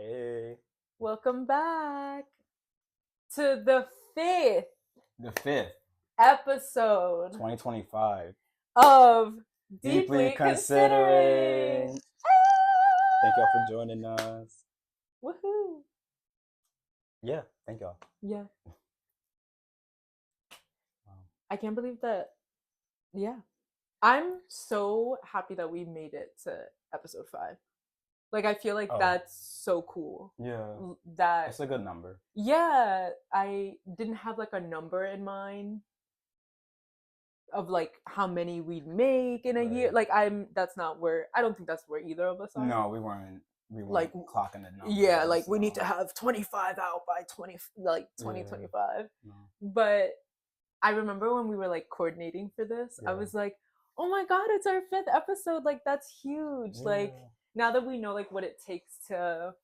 Hey, Welcome back to the fifth the fifth, episode 2025. of Deeply Deeply Considering. considering. Thank y'all for joining us. Woohoo! Yeah, thank y'all. Yeah, Wow. I can't believe that. Yeah, I'm so happy that we made it to episode 5. Like, I feel like Oh. that's so cool. Yeah, That, it's a good number. yeah, I didn't have like a number in mind of like how many we'd make in a year. Right. Like, that's not where, I don't think that's where either of us are. No, we weren't Like, clocking the numbers. yeah, like we no. need to have 25 out by 2025. No. But I remember when we were like coordinating for this, I Yeah. was like, oh my god, it's our 5th episode. Like, that's huge. Yeah. Like, now that we know like what it takes to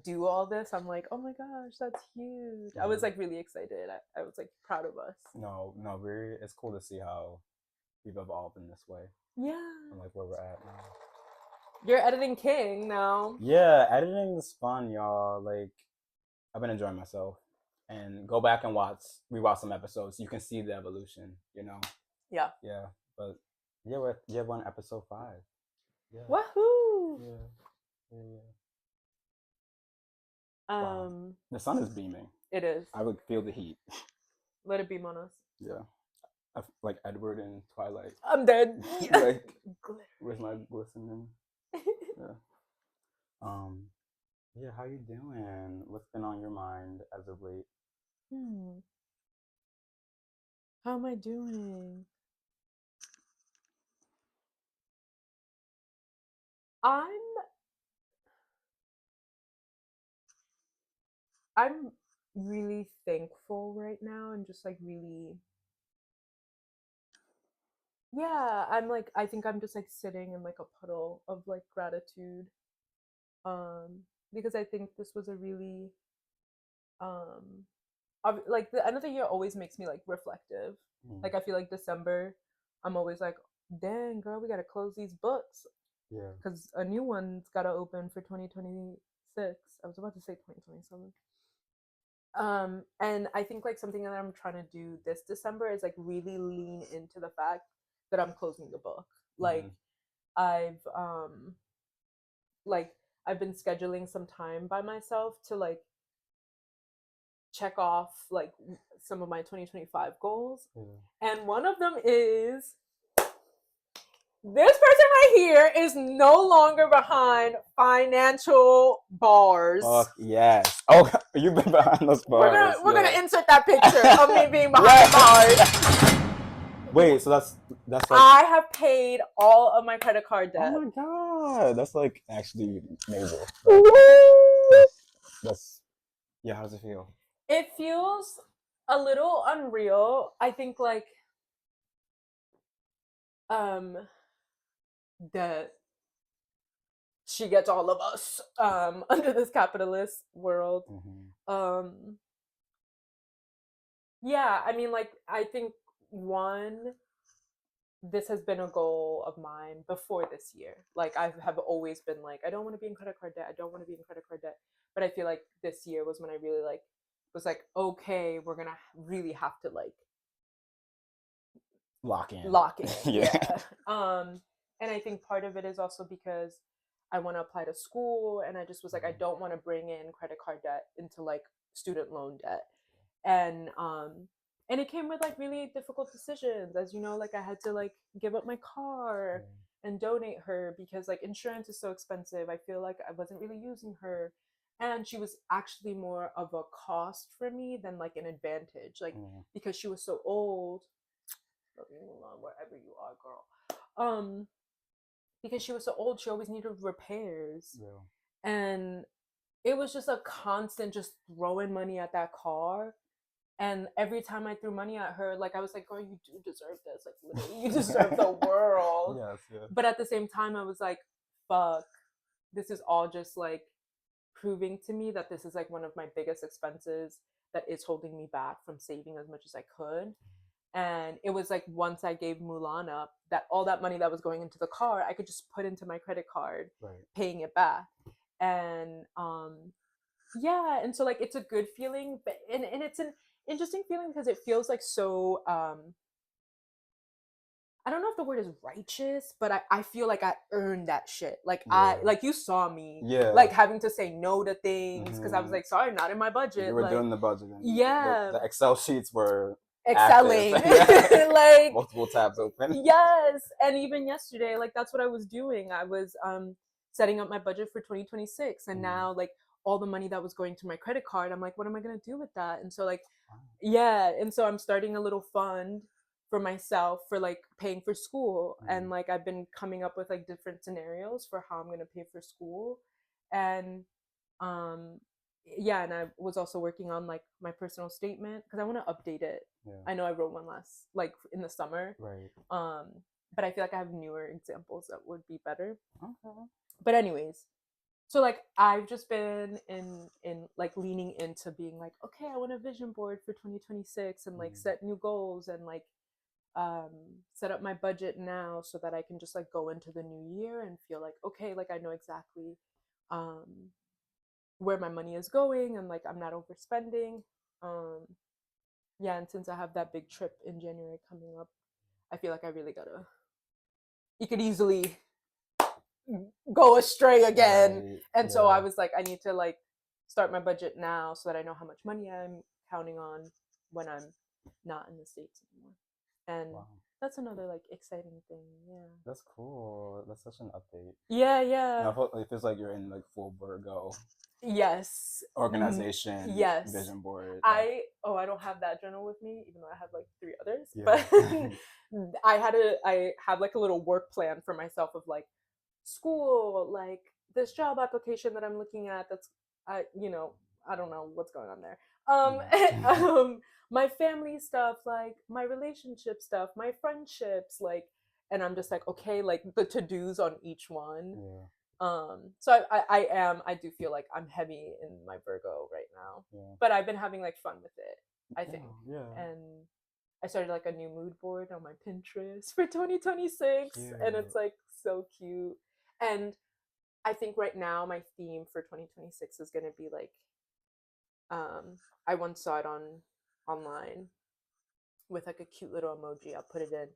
do all this, I'm like, oh my gosh, that's huge. I was like really excited. I was like proud of us. No, it's cool to see how we've evolved in this way Yeah. and like where we're at now. You're editing King now. Yeah, editing is fun, y'all. Like, I've been enjoying myself. And go back and rewatch some episodes. You can see the evolution, you know? Yeah. Yeah. But yeah, we're on episode 5. Yeah. Woohoo! Yeah. Wow. The sun is beaming. It is. I would feel the heat. Let it beam on us. Yeah. Like Edward in Twilight. I'm dead. Like, where's my glistening? Yeah. Yeah, how you doing? What's been on your mind as of late? How am I doing? I'm really thankful right now and just like really, yeah, I think I'm just like sitting in like a puddle of like gratitude. Because I think this was a really like the end of the year always makes me like reflective. Like, I feel like December, I'm always like, dang girl, we gotta close these books. Yeah. Because a new one's gotta open for 2026. I was about to say 2027. And I think like something that I'm trying to do this December is like really lean into the fact that I'm closing the book. Like, I've like I've been scheduling some time by myself to like check off like some of my 2025 goals. And one of them is this person right here is no longer behind financial bars. Fuck yes. Oh, you've been behind those bars. We're gonna insert that picture of me being behind bars. Wait, so that's like, I have paid all of my credit card debt. Oh my god, that's like actually major. That's yeah. How does it feel? It feels a little unreal. I think like that she gets all of us under this capitalist world. Yeah, I mean, like, I think this has been a goal of mine before this year. Like, I have always been like, I don't want to be in credit card debt. I don't want to be in credit card debt. But I feel like this year was when I really like was like, okay, we're gonna really have to like lock in. Yeah. And I think part of it is also because I want to apply to school, and I just was like, I don't want to bring in credit card debt into like student loan debt. And it came with like really difficult decisions, as you know. Like, I had to like give up my car and donate her because like insurance is so expensive. I feel like I wasn't really using her, and she was actually more of a cost for me than like an advantage, like because she was so old. Let me move on wherever you are, girl. Because she was so old, she always needed repairs. And it was just a constant just throwing money at that car. And every time I threw money at her, like, I was like, girl, you do deserve this. Like, literally, you deserve the world. Yes. But at the same time, I was like, fuck, this is all just like proving to me that this is like one of my biggest expenses that is holding me back from saving as much as I could. And it was like, once I gave Mulan up, that all that money that was going into the car, I could just put into my credit card, paying it back. And yeah, and so like it's a good feeling, but and it's an interesting feeling because it feels like so I don't know if the word is righteous, but I feel like I earned that shit. Like I Yeah. like you saw me Yeah. like having to say no to things because I was Mhm. like, sorry, not in my You budget. were Like doing the budgeting. yeah, The Excel sheets were active. excelling. Yeah. Like Multiple tabs open. yes. And even yesterday, like that's what I was doing. I was setting up my budget for 2026. And Mm. now like all the money that was going to my credit card, I'm like, what am I gonna do with that? And so like Wow. yeah, and so I'm starting a little fund for myself for like paying for school. And like I've been coming up with like different scenarios for how I'm gonna pay for school. And um yeah, and I was also working on like my personal statement because I want to update it. Yeah. I know I wrote one last like in the summer. Right. um but I feel like I have newer examples that would be better. Okay. But anyways, so like I've just been in like leaning into being like, okay, I want a vision board for 2026 and like set new goals and like um set up my budget now so that I can just like go into the new year and feel like okay, like I know exactly um where my money is going and like I'm not overspending. Um yeah, and since I have that big trip in January coming up, I feel like I really gotta, you could easily go astray again. Right. And so I Yeah. was like, I need to like start my budget now so that I know how much money I'm counting on when I'm not in the States anymore. And Wow. that's another like exciting thing. Yeah. That's cool. That's such an update. Yeah, yeah. Now, it feels like you're in like full Virgo Yes. organization Yes. vision board. Like, I don't have that journal with me, even though I have like 3 others. yeah. But I have like a little work plan for myself of like school, like this job application that I'm looking at that's I don't know what's going on there. My family stuff, like my relationship stuff, my friendships, like, and I'm just like, okay, like the to-dos on each one. Yeah. So I do feel like I'm heavy in my Virgo right now. Yeah. But I've been having like fun with it, I think. Yeah. And I started like a new mood board on my Pinterest for 2026. Cute. And it's like so cute. And I think right now my theme for 2026 is gonna be like I once saw it online with like a cute little emoji. I'll put it in.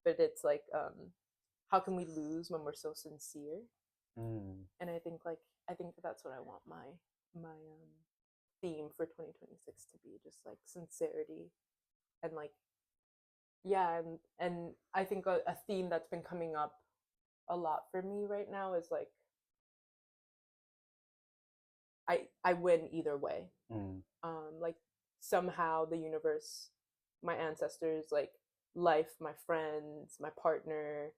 But it's like how can we lose when we're so sincere? And I think that's what I want my theme for 2026 to be, just like sincerity and like yeah. And I think a theme that's been coming up a lot for me right now is like I win either way. Like somehow the universe, my ancestors, like life, my friends, my partner,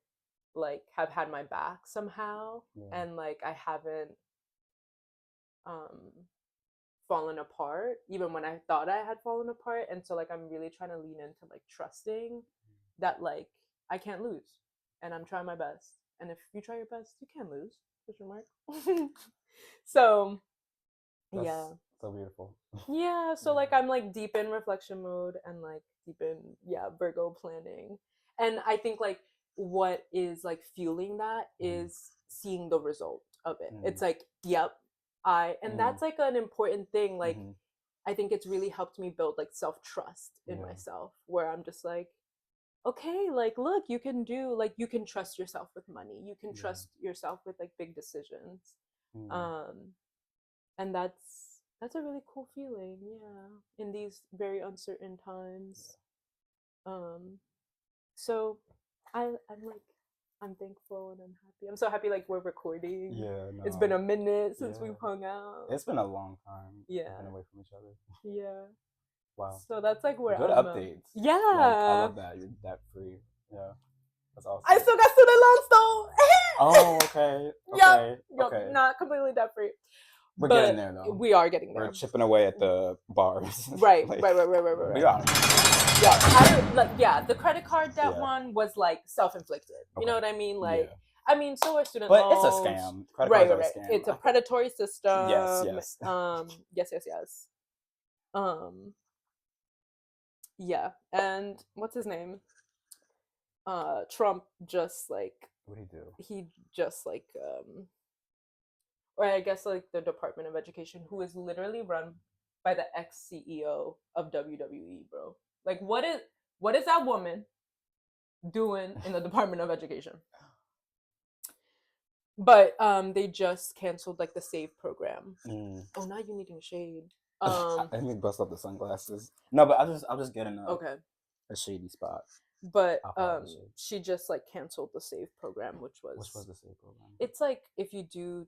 like have had my back somehow. Yeah. And like I haven't um fallen apart even when I thought I had fallen apart. And so like I'm really trying to lean into like trusting that like I can't lose and I'm trying my best. And if you try your best, you can lose. Question mark. So That's yeah. so beautiful. Yeah, so like I'm like deep in reflection mode and like deep in Virgo planning. And I think like what is like fueling that is seeing the result of it. It's like, yep, and that's like an important thing. Like I think it's really helped me build like self-trust in myself where I'm just like, okay, like look, you can do, like you can trust yourself with money. You can trust yourself with like big decisions. And that's a really cool feeling, yeah, in these very uncertain times. So I'm thankful and I'm happy. I'm so happy like we're recording. Yeah, no. It's been a minute since we've hung out. It's been a long time. Yeah. We've been away from each other. Yeah. Wow. So that's like where good I'm updates. Yeah. Like, I love that. You're debt free. Yeah. That's awesome. I still got student loans though. Oh, okay. Okay. Yep. Okay. Not completely debt free. We're getting there though. We are getting there. We're chipping away at the bars. Right. Like, right. We are. Yeah, the credit card debt one was like self-inflicted. You know what I mean? Like, I mean, so are student loans. But it's a scam. Credit cards are a scam. It's a predatory system. Yes. Yes. Yeah, and what's his name? Trump just like. What did he do? He just like or I guess like the Department of Education, who is literally run by the ex CEO of WWE, bro. Like, what is that woman doing in the Department of Education? But they just canceled like the Save program. Oh, now you're needing shade. Let me bust up the sunglasses. No, but I'll just get in Okay. a shady spot. But she just like canceled the Save program, which was the Save program? It's like if you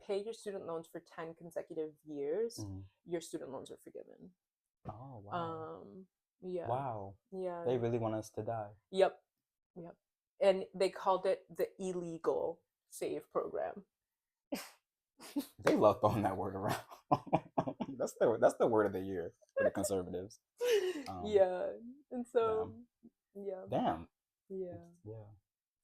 pay your student loans for 10 consecutive years, your student loans are forgiven. Oh wow. Yeah. Wow. Yeah. They really want us to die. Yep. Yep. And they called it the illegal Save program. They love throwing that word around. That's the word of the year for the conservatives. Yeah. And so yeah. Damn. Yeah. Yeah.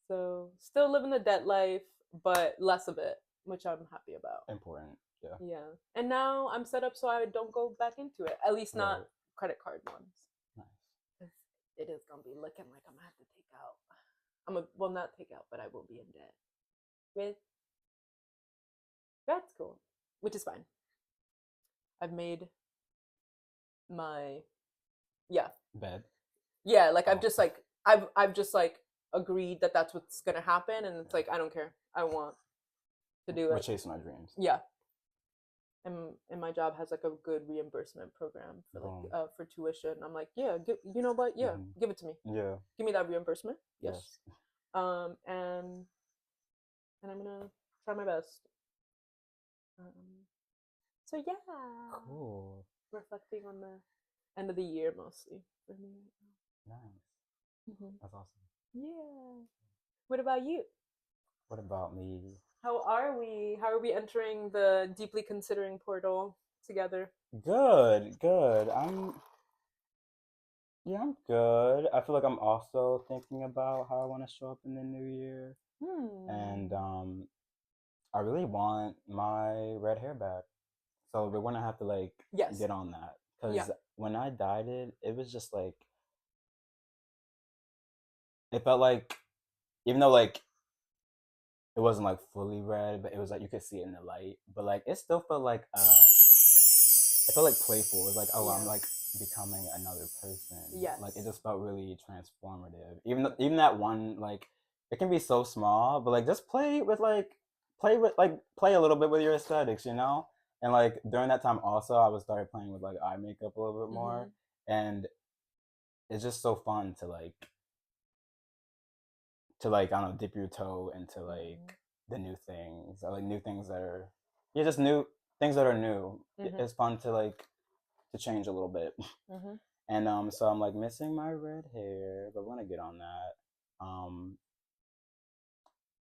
So still living the debt life, but less of it, which I'm happy about. Important. Yeah. Yeah. And now I'm set up so I don't go back into it. At least not credit card ones. Nice. It is gonna be looking like I'm gonna have to take out. Well, not take out, but I will be in debt. With that's cool, which is fine. I've made my bed. Yeah, like I've just like I've just like agreed that that's what's gonna happen, and it's like I don't care. I want to do it. We're chasing our dreams. Yeah. And my job has like a good reimbursement program for like for tuition. I'm like, yeah, you know what? Yeah, give it to me. Yeah. Give me that reimbursement. Yes. And I'm gonna try my best. So yeah. Cool. Reflecting on the end of the year mostly for me. Nice. That's awesome. Yeah. What about you? What about me? How are we? How are we entering the deeply considering portal together? Good. I'm good. I feel like I'm also thinking about how I want to show up in the new year. And I really want my red hair back. So we're gonna have to like get on that. Because when I dyed it, it was just like it felt like, even though like it wasn't like fully red, but it was like you could see it in the light. But like it still felt like it felt like playful. It was like, oh, I'm like becoming another person. Yeah. Like it just felt really transformative. Even that one, like it can be so small, but like just play a little bit with your aesthetics, you know? And like during that time also I was started playing with like eye makeup a little bit more. And it's just so fun to like I don't know, dip your toe into like the new things, or like new things that are just new things that are new. It's fun to like to change a little bit. And so I'm like missing my red hair, but we're gonna get on that.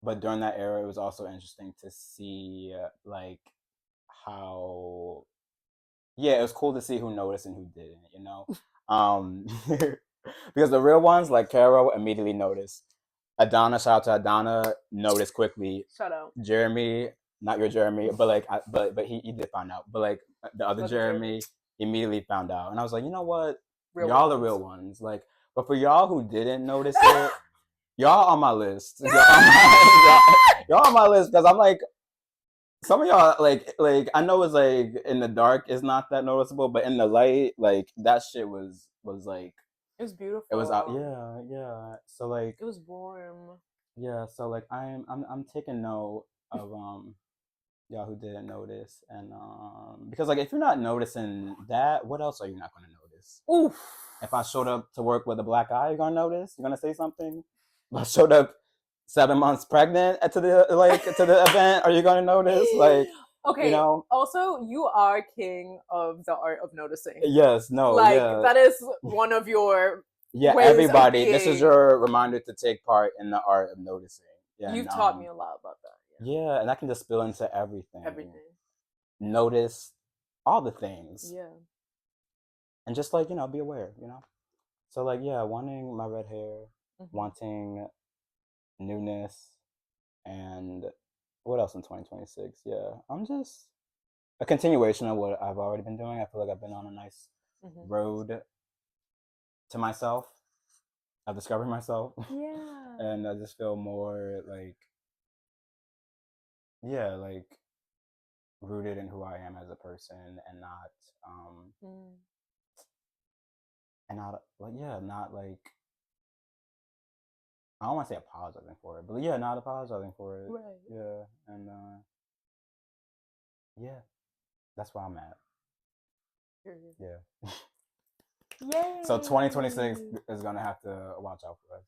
But during that era, it was also interesting to see like how it was cool to see who noticed and who didn't, you know. Because the real ones like Caro immediately noticed. Adana, shout out to Adana, noticed quickly. Shout out. Jeremy, not your Jeremy, but like but he did find out. But like the other Jeremy immediately found out. And I was like, you know what? Y'all the real ones. Like, but for y'all who didn't notice it, y'all on my list. Y'all on my list, because I'm like, some of y'all like I know it's like in the dark it's not that noticeable, but in the light, like that shit was like it was beautiful. It was out, yeah. So like it was warm. Yeah, so like I'm taking note of y'all who didn't notice, and because like if you're not noticing that, what else are you not gonna notice? Oof. If I showed up to work with a black eye, you're gonna notice? You're gonna say something? If I showed up 7 months pregnant to the event, are you gonna notice? Like, okay, you know? Also, you are king of the art of noticing. Yes, no, like that is one of your everybody, this is your reminder to take part in the art of noticing. You've taught me a lot about that. Yeah, and that can just spill into everything. Notice all the things. Yeah. And just like, be aware, So like, wanting my red hair, wanting newness, and what else in 2026? Yeah, I'm just a continuation of what I've already been doing. I feel like I've been on a nice road to myself. I've discovered myself. Yeah. And I just feel more like yeah, like rooted in who I am as a person, Mm. and not like yeah, not like I don't want to say apologizing for it, but yeah, not apologizing for it. Right. Yeah, and yeah, that's where I'm at. Period. Yeah. So 2026 Yay! is gonna have to watch out for us.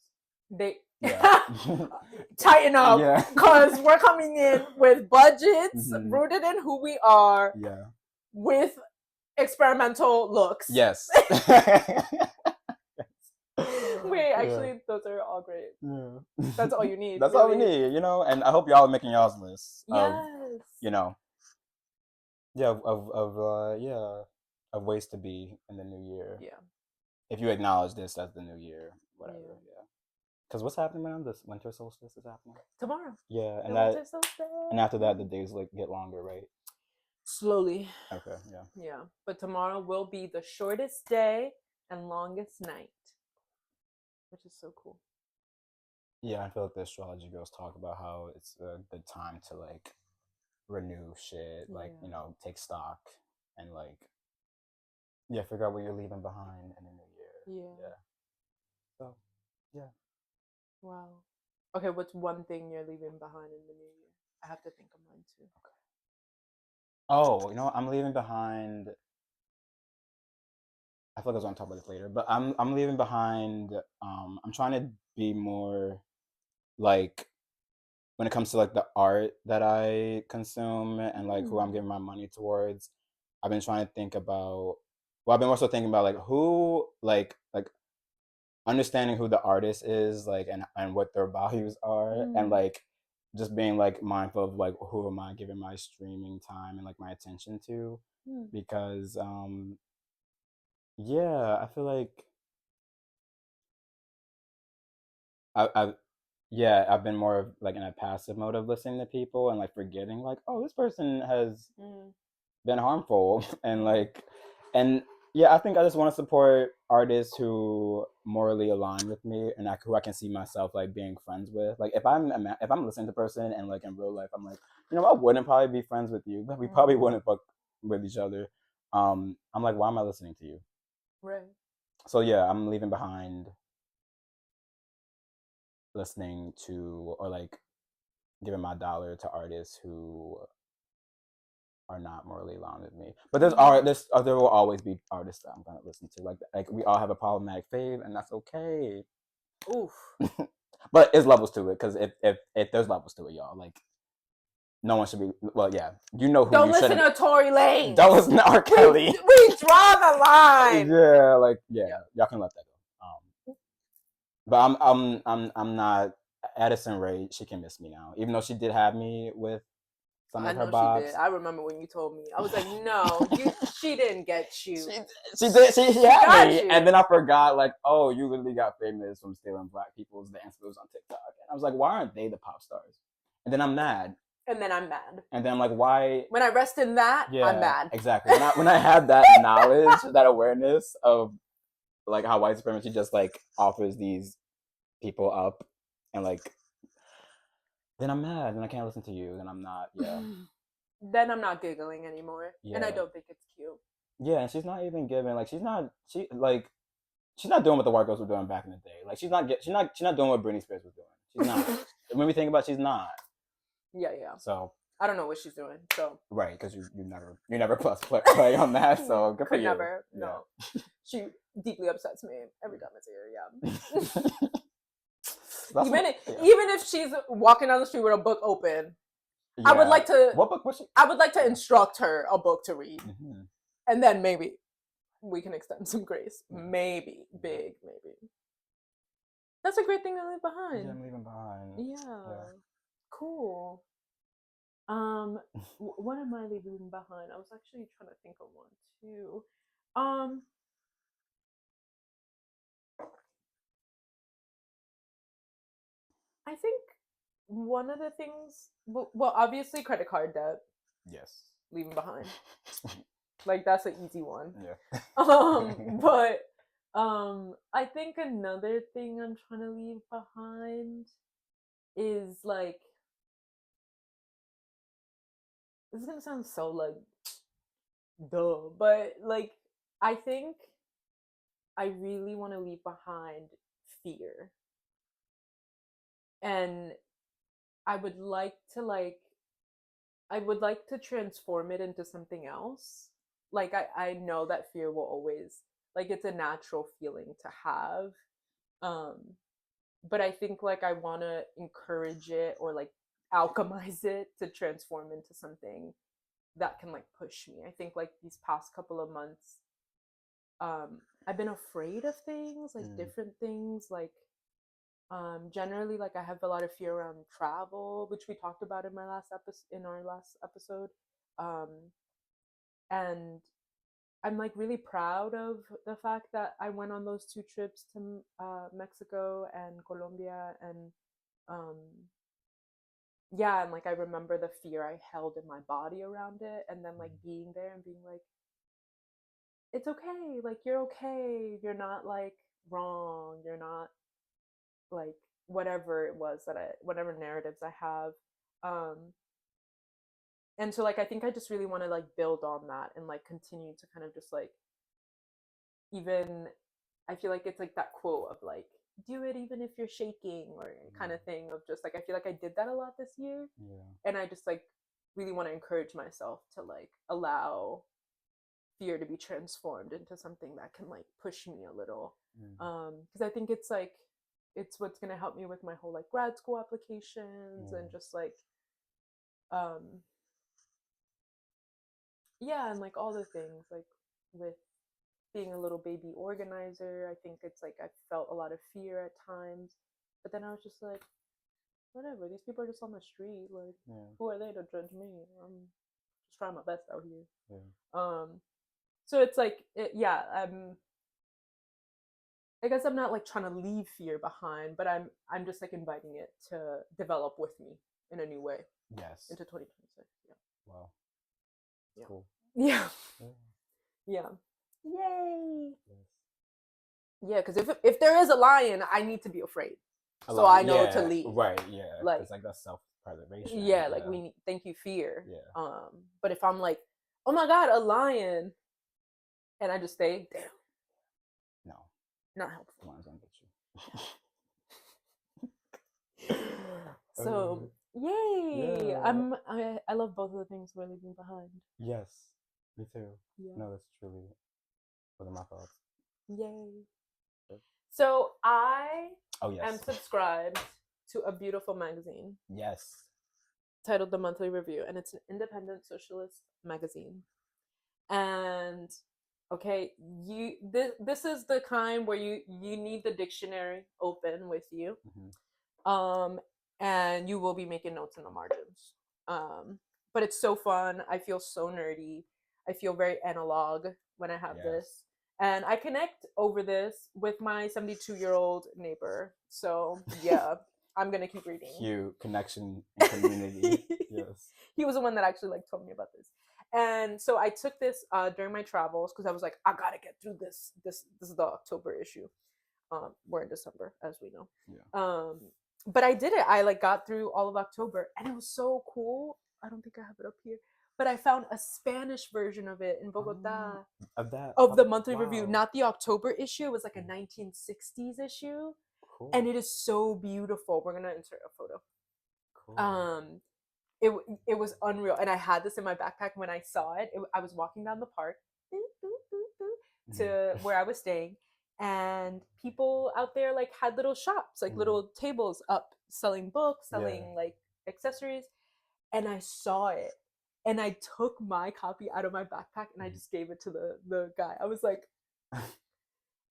They Yeah. tighten up Yeah. because we're coming in with budgets Mhm. rooted in who we are Yeah. with experimental looks. Yes. Wait, Yeah. actually, those are all great. Yeah. That's all you need. That's really. all we need, you know. And I hope y'all are making y'all's list of, Yes. you know, yeah, yeah, of ways to be in the new year. Yeah. If you acknowledge this as the new year, whatever. Yeah. Yeah. Because what's happening around this winter solstice is happening Tomorrow. Yeah, and The that winter solstice. and after that the days like get longer, right? Slowly. Okay. Yeah. Yeah. But tomorrow will be the shortest day and longest night, which is so cool. Yeah, I feel like the astrology girls talk about how it's a good time to like renew shit, like Yeah. take stock and like yeah, figure out what you're leaving behind in the new year. Yeah. Yeah. So yeah. Wow. Okay, what's one thing you're leaving behind in the new year? I have to think of mine too. Okay. Oh, you know what? I'm leaving behind. I feel like I was going to talk about this later, but I'm leaving behind. I'm trying to be more like when it comes to like the art that I consume and like who I'm giving my money towards. I've been trying to think about. Well, I've been also thinking about like who like understanding who the artist is like and what their values are and like just being like mindful of like who am I giving my streaming time and like my attention to because yeah, I feel like I yeah, I've been more of like in a passive mode of listening to people and like forgetting like, oh, this person has been harmful and like and yeah, I think I just want to support artists who morally align with me and who I can see myself like being friends with. Like if I'm listening to a person and like in real life I'm like, you know, I wouldn't probably be friends with you, but we probably wouldn't fuck with each other. I'm like, why am I listening to you? Right. So yeah, I'm leaving behind listening to or like giving my dollar to artists who are not morally aligned with me. But there will always be artists that I'm gonna listen to. Like we all have a problematic fave, and that's okay. Oof. But it's levels to it because if there's levels to it, y'all, like no one should be. Well, yeah, you know who Don't you listen shouldn't. to Tory Lanez. Don't listen to R. Kelly. We draw the line. Yeah, like yeah, y'all can let that go. But I'm not Addison Rae. She can miss me now, even though she did have me with some I of her know bops. she did. I remember when you told me. I was like, no, she didn't get you. She did. She had me, you. and then I forgot. Like, oh, you literally got famous from stealing black people's dance moves on TikTok. And I was like, why aren't they the pop stars? And then I'm mad. And then I'm mad. And then I'm like, why? When I rest in that, Yeah, I'm mad. Exactly. When I had that knowledge, that awareness of like how white supremacy just like offers these people up, and like, then I'm mad, and I can't listen to you, and I'm not. Yeah. Then I'm not giggling anymore, and I don't think it's cute. Yeah, and she's not even giving like she's not doing what the white girls were doing back in the day. Like she's not doing what Britney Spears was doing. She's not. When we think about it, she's not. Yeah. So I don't know what she's doing. So right, because you never plus play on that. So good for you. Never. No. She deeply upsets me every time I see her. Yeah. Even if she's walking down the street with a book open, I would like to. What book was she? I would like to instruct her a book to read, and then maybe we can extend some grace. Maybe big, maybe. That's a great thing to leave behind. Yeah, I'm leaving behind. Yeah. Cool. What am I leaving behind? I was actually trying to think of one too. I think one of the things, well, obviously credit card debt. Yes. Leaving behind. Like that's an easy one. Yeah. But I think another thing I'm trying to leave behind is like this is gonna sound so like duh, but like I think I really want to leave behind fear, and I would like to transform it into something else. Like I know that fear will always, like, it's a natural feeling to have. Um but I think like I want to encourage it, or like alchemize it to transform into something that can like push me. I think like these past couple of months, I've been afraid of things, like different things, like generally like I have a lot of fear around travel, which we talked about in our last episode. Um and I'm like really proud of the fact that I went on those 2 trips to Mexico and Colombia, and um yeah, and like I remember the fear I held in my body around it, and then like being there and being like, it's okay, like you're okay, you're not like wrong, you're not like whatever it was that I whatever narratives I have. um and so like I think I just really want to like build on that and like continue to kind of just like, even, I feel like it's like that quote of like, do it even if you're shaking, or kind of thing, of just like I feel like I did that a lot this year. Yeah. And I just like really want to encourage myself to like allow fear to be transformed into something that can like push me a little. Because I think it's like it's what's going to help me with my whole like grad school applications, and just like um yeah, and like all the things like with being a little baby organizer. I think it's like I felt a lot of fear at times, but then I was just like, whatever, these people are just on the street, like who are they to judge me? I'm just trying my best out here. So it's like yeah, I guess I'm not like trying to leave fear behind, but I'm just like inviting it to develop with me in a new way. Yes. Into 2026. Yeah. Wow. Yeah. Cool. Yeah. Yeah. Yay. Yes. Yeah, because if there is a lion, I need to be afraid, so I know to leave. Right. Yeah. Like it's like that's self-preservation. Yeah, like we need, thank you, fear. Yeah. But if I'm like, oh my god, a lion, and I just stay, damn, No, not helpful. the lion's gonna get you. So yay! Yeah. I love both of the things we're leaving behind. Yes, me too. Yeah. No, that's truly one of my thoughts. Yay! So I yes. am subscribed to a beautiful magazine. Yes. Titled The Monthly Review, and it's an independent socialist magazine. And okay, this is the kind where you need the dictionary open with you. And you will be making notes in the margins. But it's so fun. I feel so nerdy. I feel very analog when I have this. And I connect over this with my 72-year-old neighbor. So yeah, I'm gonna keep reading. Cute connection and community. Yes. He was the one that actually like told me about this. And so I took this during my travels, because I was like, I gotta get through this. This is the October issue. We're in December, as we know. Yeah. But I did it. I like got through all of October, and it was so cool. I don't think I have it up here, but I found a Spanish version of it in Bogota of the monthly review, not the October issue. It was like a 1960s issue. Cool. And it is so beautiful. We're gonna insert a photo. Cool. It was unreal, and I had this in my backpack when I saw it. I was walking down the park to where I was staying, and people out there like had little shops, like little tables up selling books, selling like accessories, and I saw it, and I took my copy out of my backpack and I just gave it to the guy. I was like, and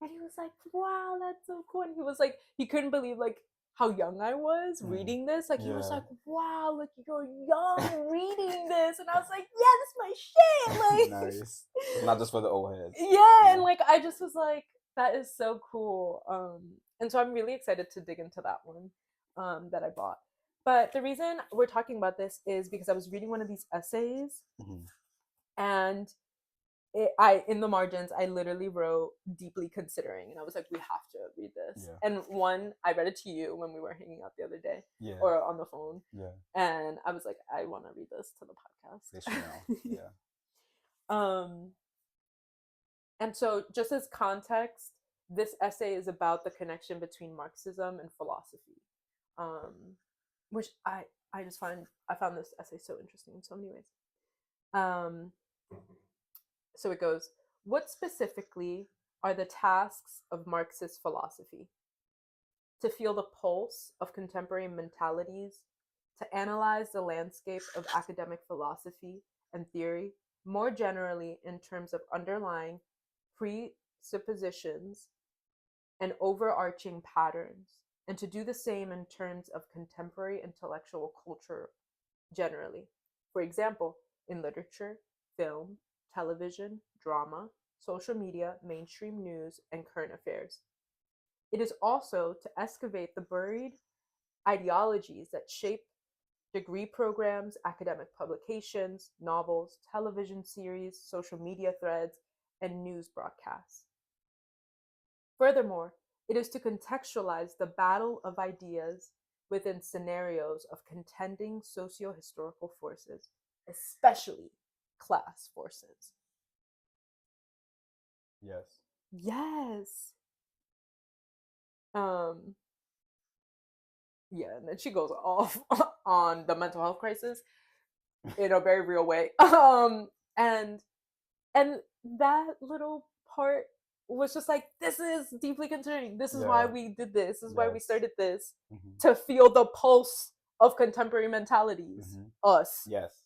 he was like, wow, that's so cool. And he was like, he couldn't believe like how young I was reading this. Like he was like, wow, like you're young reading this. And I was like, yeah, that's my shit. Like nice. Not just for the old heads. Yeah, and like I just was like, that is so cool. And so I'm really excited to dig into that one that I bought. But the reason we're talking about this is because I was reading one of these essays, and in the margins, I literally wrote deeply considering, and I was like, we have to read this. Yeah. And one, I read it to you when we were hanging out the other day, or on the phone. Yeah. And I was like, I want to read this to the podcast. They should know. Yeah. And so, just as context, this essay is about the connection between Marxism and philosophy, which I found this essay so interesting in so many ways. So it goes, what specifically are the tasks of Marxist philosophy? To feel the pulse of contemporary mentalities, to analyze the landscape of academic philosophy and theory more generally in terms of underlying presuppositions and overarching patterns, and to do the same in terms of contemporary intellectual culture generally. For example, in literature, film, television, drama, social media, mainstream news, and current affairs. It is also to excavate the buried ideologies that shape degree programs, academic publications, novels, television series, social media threads, and news broadcasts. Furthermore, it is to contextualize the battle of ideas within scenarios of contending socio-historical forces, especially class forces. Yes. Yes. Yeah, and then she goes off on the mental health crisis in a very real way. And that little part was just like, this is deeply concerning. This is why we did this. This is why we started this, to feel the pulse of contemporary mentalities. Us. Yes.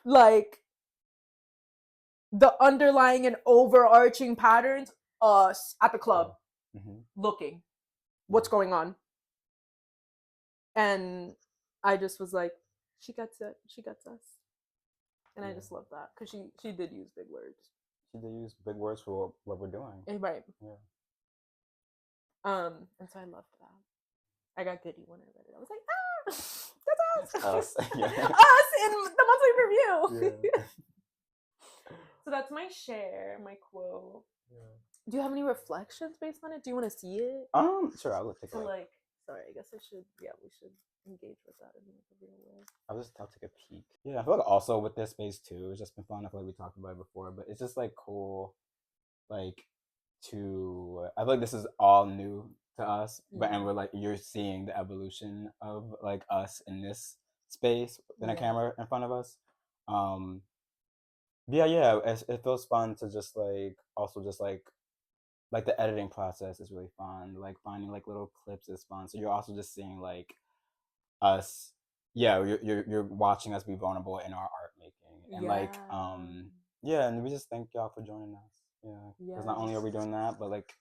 Like the underlying and overarching patterns, us at the club, looking what's going on. And I just was like, she gets it. She gets us. And I just love that because she did use big words. She did use big words for what we're doing. Right. Yeah. And so I loved that. I got giddy when I read it. I was like, that's us. Us. Yeah. Us in the monthly review. Yeah. So that's my share, my quote. Yeah. Do you have any reflections based on it? Do you want to see it? Sure, I'll take a look. Sorry, I guess we should engage with that in a real way. I'll take a peek. Yeah, I feel like also with this space too, it's just been fun. I feel like we talked about it before, but it's just like cool, like I feel like this is all new to us, but and we're like, you're seeing the evolution of like us in this space with a camera in front of us. Yeah, it feels fun to just like also just like the editing process is really fun. Like finding like little clips is fun. So you're also just seeing like us. Yeah, you're watching us be vulnerable in our art making, and like yeah, and we just thank y'all for joining us. Yeah, because not only are we doing that, but like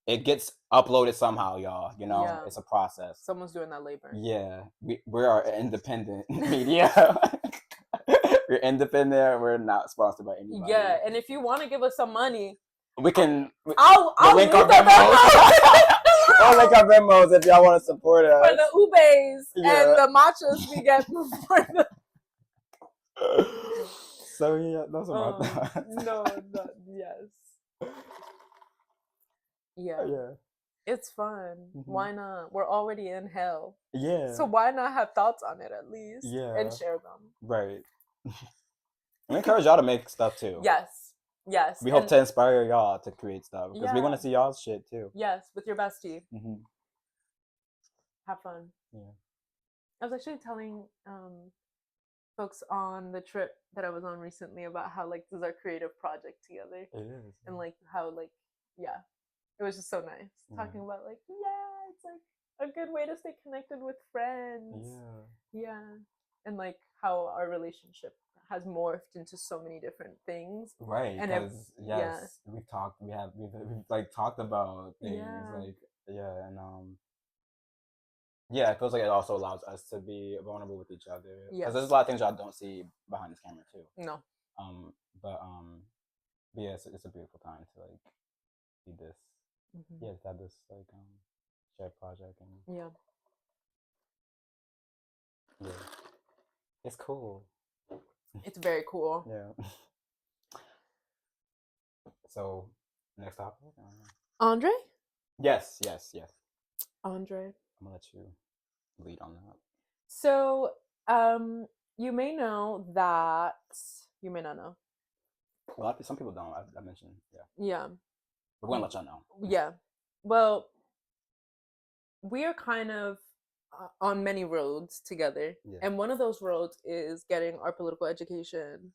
it gets uploaded somehow, y'all. You know, it's a process. Someone's doing that labor. Yeah, we are independent media. We're independent. We're not sponsored by anybody. Yeah, and if you want to give us some money, we can. I'll link our Venmos. I'll link our Venmos if y'all want to support us for the ubes and the matchas we get for the. So yeah, those are my thoughts. Yes. Yeah. It's fun. Why not? We're already in hell. Yeah. So why not have thoughts on it at least? Yeah. And share them. Right. We encourage y'all to make stuff too. Yes. We hope to inspire y'all to create stuff because we want to see y'all's shit too. Yes, with your bestie. Have fun. Yeah. I was actually telling folks on the trip that I was on recently about how like this is our creative project together. It is. And like how like it was just so nice talking about like it's like a good way to stay connected with friends. Yeah. And like how our relationship has morphed into so many different things. Right. And we've talked like talked about things like and it feels like it also allows us to be vulnerable with each other. Because there's a lot of things y'all don't see behind this camera too. No. But yeah, it's a beautiful time to like see this. To have this like shared project and yeah, it's cool. It's very cool. Yeah. So next topic. Andre? Yes. Andre. I'm gonna let you lead on that. So, you may know that you may not know. Well, some people don't. I mentioned, yeah. Yeah. We're gonna let y'all know. Yeah. Well, we are kind of on many roads together, Yeah. and one of those roads is getting our political education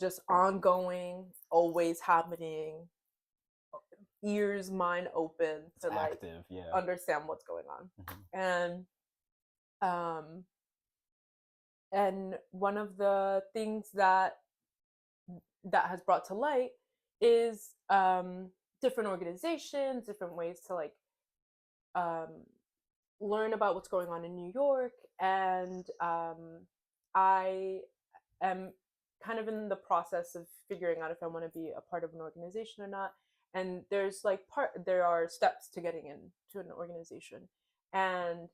just ongoing, always happening, ears, mind open to It's like active, yeah. understand what's going on. Mhm. And and one of the things that has brought to light is different organizations, different ways to like um, learn about what's going on in New York. And I am kind of in the process of figuring out if I want to be a part of an organization or not. And there are steps to getting into an organization. And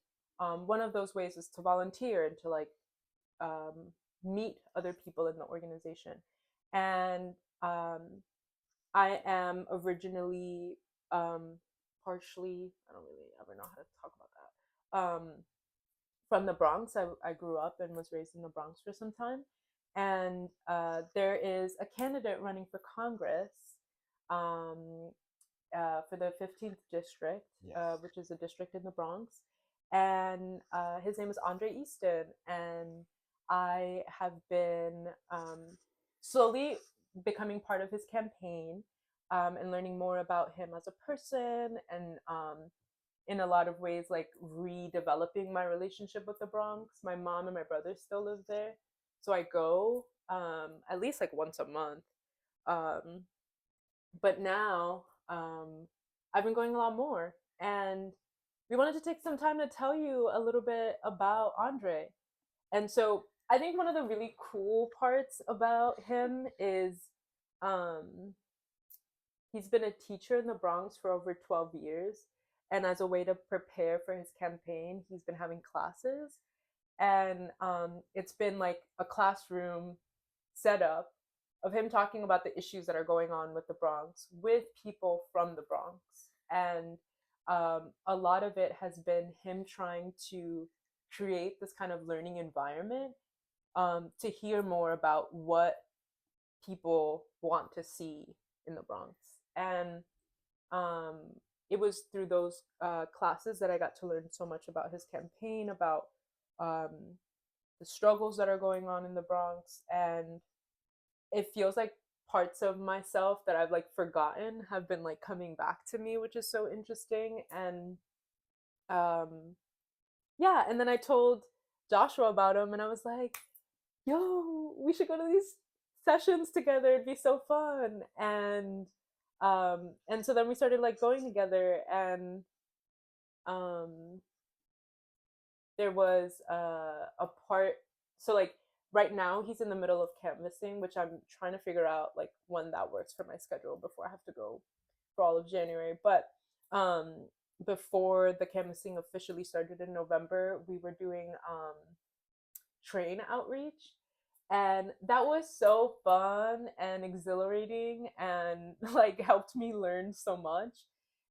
one of those ways is to volunteer and to like um, meet other people in the organization. And um, I am originally partially, I don't really ever know how to talk about that. From the Bronx. I grew up and was raised in the Bronx for some time. And there is a candidate running for Congress um, for the 15th district, Yes. which is a district in the Bronx. And his name is Andre Easton. And I have been slowly becoming part of his campaign and learning more about him as a person and in a lot of ways like redeveloping my relationship with the Bronx. My mom and my brother still live there. So I go at least like once a month. Um, but now I've been going a lot more. And we wanted to take some time to tell you a little bit about Andre. And so I think one of the really cool parts about him is um, he's been a teacher in the Bronx for over 12 years. And as a way to prepare for his campaign, he's been having classes. And it's been like a classroom setup of him talking about the issues that are going on with the Bronx with people from the Bronx. And a lot of it has been him trying to create this kind of learning environment to hear more about what people want to see in the Bronx. And um, it was through those classes that I got to learn so much about his campaign, about um, the struggles that are going on in the Bronx. And it feels like parts of myself that I've like forgotten have been like coming back to me, which is so interesting. And yeah, and then I told Joshua about him and I was like, yo, we should go to these sessions together. It'd be so fun. And so then we started like going together and um there was a part so like right now he's in the middle of canvassing, which I'm trying to figure out like when that works for my schedule before I have to go for all of January. But um before the canvassing officially started in November, we were doing train outreach, and that was so fun and exhilarating and like helped me learn so much.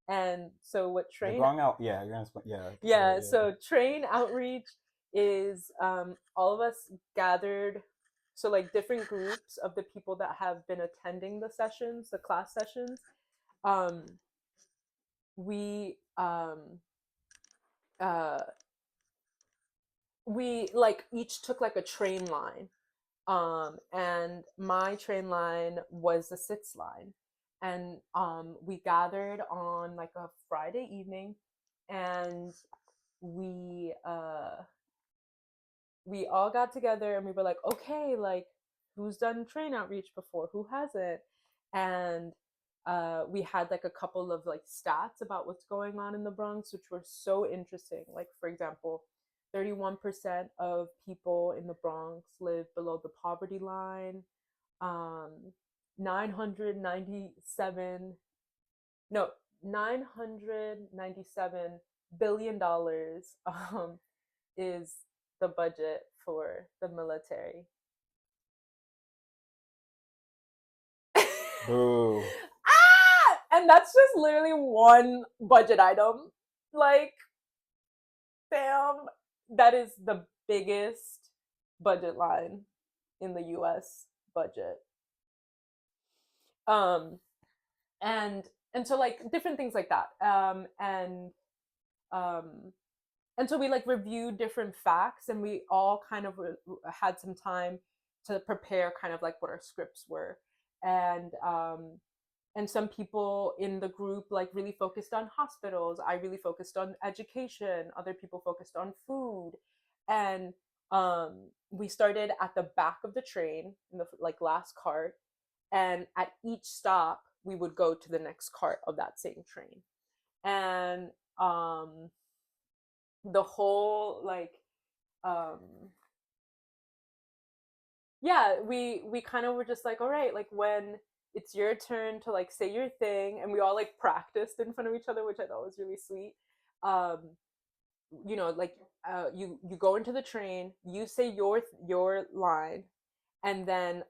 And so what You're train going out, yeah. You're gonna, yeah. yeah, so train outreach is all of us gathered, so like different groups of the people that have been attending the sessions, the class sessions. Um, we uh, we like each took like a train line, and my train line was the sixth line, and we gathered on like a Friday evening, and we uh we all got together and we were like, okay, like who's done train outreach before? Who hasn't? And we had like a couple of like stats about what's going on in the Bronx, which were so interesting. Like, for example, 31% of people in the Bronx live below the poverty line. Um, 997, no, $997 billion is the budget for the military. Boo. And that's just literally one budget item. Like, damn, that is the biggest budget line in the US budget. Um, and and so like different things like that. Um, and so we like reviewed different facts, and we all kind of had some time to prepare kind of like what our scripts were. And some people in the group like really focused on hospitals. I really focused on education. Other people focused on food. And we started at the back of the train in the like last cart, and at each stop we would go to the next cart of that same train. And the whole like um yeah, we kind of were just like, all right, like when it's your turn to like say your thing, and we all like practiced in front of each other, which I thought was really sweet. um like you go into the train, you say your line, and then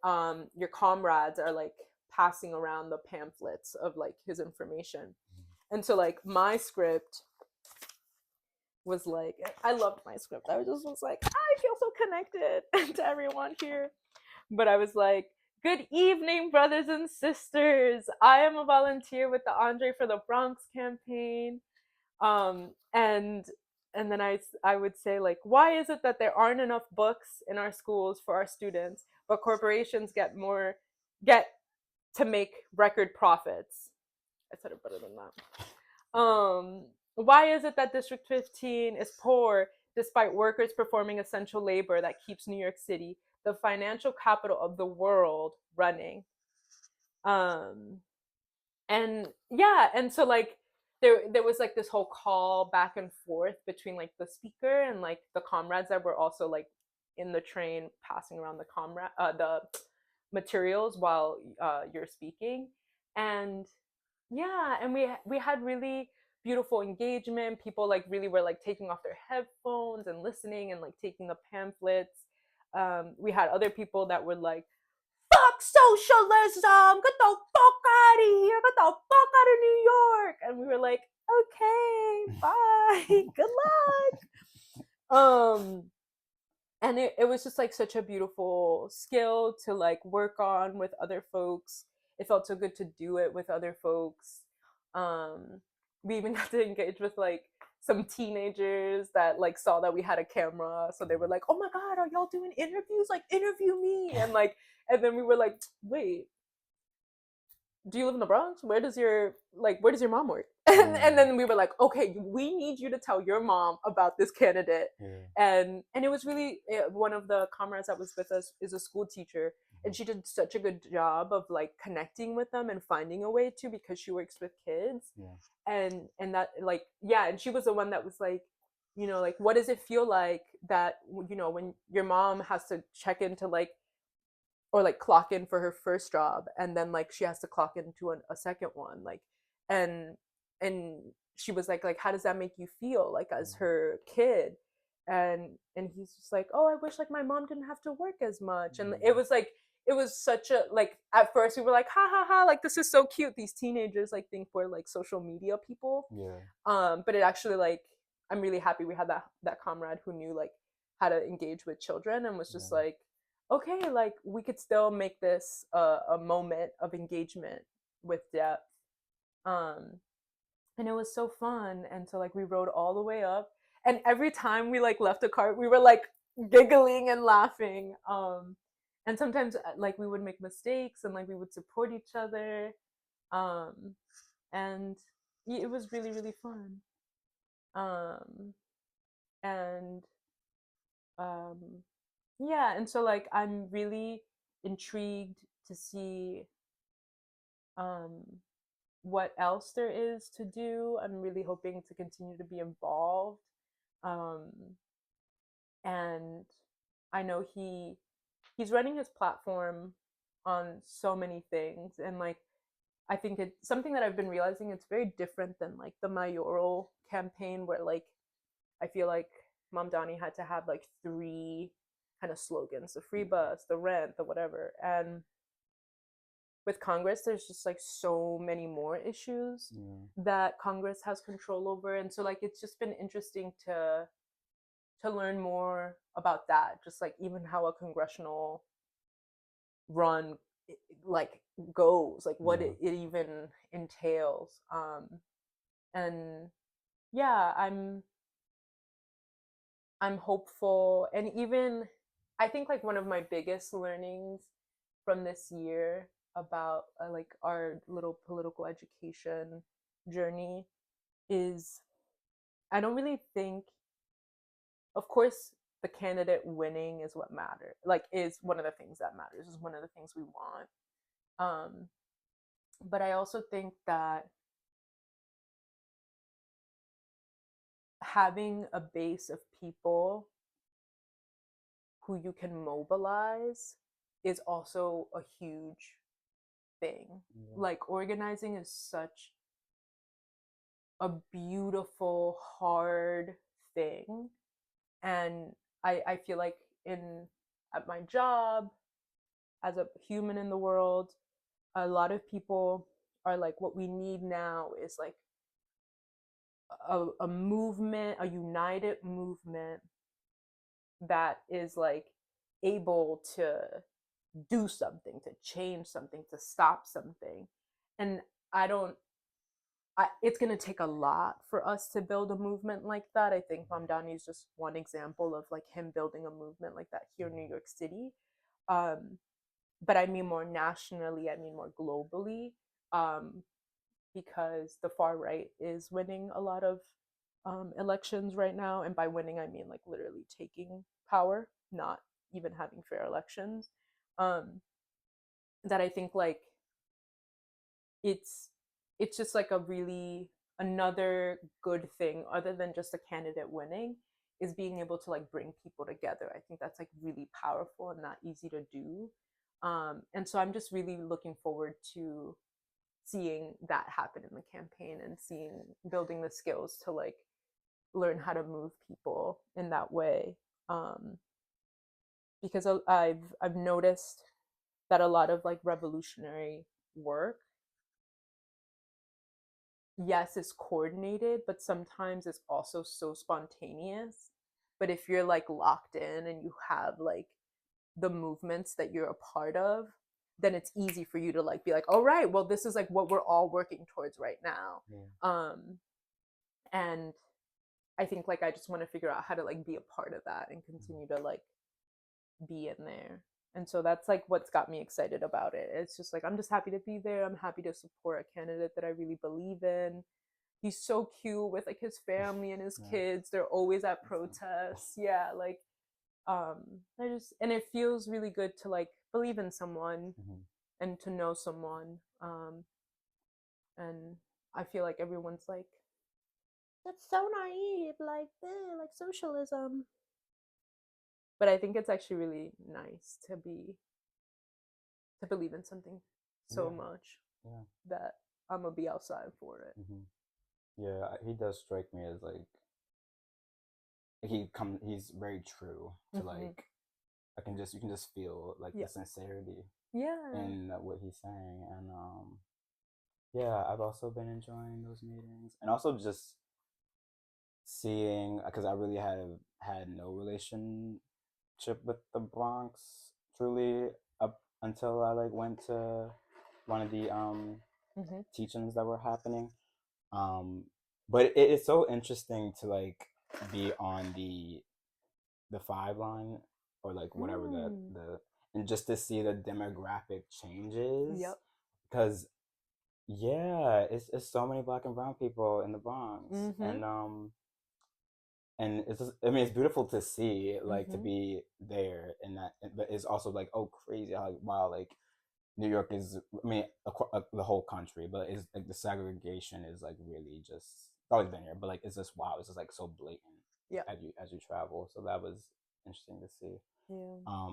your comrades are like passing around the pamphlets of like his information. And so like my script was like, I loved my script. I just was like, I feel so connected to everyone here. But I was like, good evening, brothers and sisters. I am a volunteer with the Andre for the Bronx campaign. And then I would say like, why is it that there aren't enough books in our schools for our students, but corporations get to make record profits? I said it better than that. Why is it that District 15 is poor despite workers performing essential labor that keeps New York City, the financial capital of the world, running? Um, and yeah, and so like there was like this whole call back and forth between like the speaker and like the comrades that were also like in the train passing around the materials while you're speaking. And yeah, and we had really beautiful engagement. People like really were like taking off their headphones and listening and like taking the pamphlets. We had other people that were like, fuck socialism, get the fuck out of here, get the fuck out of New York. And we were like, okay, bye, good luck. And it was just like such a beautiful skill to like work on with other folks. It felt so good to do it with other folks. um we even got to engage with like some teenagers that like saw that we had a camera, so they were like, oh my god, are y'all doing interviews, like interview me. And then we were like, wait, do you live in the Bronx? Where does your mom work? And then we were like, okay, we need you to tell your mom about this candidate. Yeah. And it was really one of the comrades that was with us is a school teacher, and she did such a good job of like connecting with them and finding a way to, because she works with kids. Yeah. And that like, yeah, and she was the one that was like, like, what does it feel like that, when your mom has to check into like, or like clock in for her first job, and then like she has to clock into a second one, like, and and she was like how does that make you feel like as her kid? And he's just like, oh, I wish like my mom didn't have to work as much. And it was like, it was such a like, at first we were like, ha ha ha, like this is so cute, these teenagers like think we're like social media people. Yeah. But it actually like, I'm really happy we had that comrade who knew like how to engage with children, and was just like, okay, like we could still make this a moment of engagement with depth. um and it was so fun. And so like we rode all the way up, and every time we like left the cart we were like giggling and laughing. And sometimes like we would make mistakes, and like we would support each other. um and it was really really fun. um and um yeah, and so like I'm really intrigued to see um what else there is to do. I'm really hoping to continue to be involved. um and I know he's running his platform on so many things, and like I think it's something that I've been realizing, it's very different than like the mayoral campaign, where like I feel like Mom Donnie had to have like three kind of slogans: the free bus, the rent, the whatever. And with Congress, there's just like so many more issues Yeah. that Congress has control over, and so like it's just been interesting to learn more about that, just like even how a congressional run like goes, like what Yeah. it even entails. And yeah, I'm hopeful, and even I think like one of my biggest learnings from this year about like our little political education journey is I don't really think, of course, the candidate winning is what matters, like is one of the things that matters, is one of the things we want. Um, but I also think that having a base of people who you can mobilize is also a huge thing. Yeah. Like organizing is such a beautiful, hard thing. And I feel like in at my job, as a human in the world, a lot of people are like, what we need now is like a movement, a united movement that is like able to do something, to change something, to stop something. And I don't it's going to take a lot for us to build a movement like that. I think Mamdani is just one example of like him building a movement like that here in New York City. Um, but I mean more nationally, I mean more globally, um, because the far right is winning a lot of elections right now. And by winning, I mean like literally taking power, not even having fair elections. Um, that I think like it's it's just like a really another good thing other than just a candidate winning is being able to like bring people together. I think that's like really powerful and not easy to do. And so I'm just really looking forward to seeing that happen in the campaign and seeing building the skills to like learn how to move people in that way. Um, because I've noticed that a lot of like revolutionary work, yes, it's coordinated, but sometimes it's also so spontaneous. But if you're like locked in and you have like the movements that you're a part of, then it's easy for you to like be like, all right, well, this is like what we're all working towards right now. Yeah. And I think like I just want to figure out how to like be a part of that and continue to like be in there. And so that's like what's got me excited about it. It's just like I'm just happy to be there. I'm happy to support a candidate that I really believe in. He's so cute with like his family and his Yeah. kids. They're always at protests. Yeah, like um I just and it feels really good to like believe in someone and to know someone. And I feel like everyone's like, that's so naive, like like socialism. But I think it's actually really nice to believe in something so Yeah. much Yeah. that I'm gonna be outside for it. Yeah, he does strike me as like he's very true to like you can just feel like Yeah. the sincerity Yeah. in what he's saying. And yeah, I've also been enjoying those meetings, and also just seeing, because I really have had no relationship with the Bronx truly up until I like went to one of the teachings that were happening. um but it's so interesting to like be on the 5 line, or like whatever the and just to see the demographic changes, Yep. because yeah, it's so many black and brown people in the Bronx. And it's just, I mean, it's beautiful to see, like to be there in that, but it's also like, oh, crazy how like, wow, like New York is, I mean, the whole country, but it's like the segregation is like really just, it's always been here, but like it's just wow, it's just like so blatant. Yeah. As you travel, so that was interesting to see. Yeah.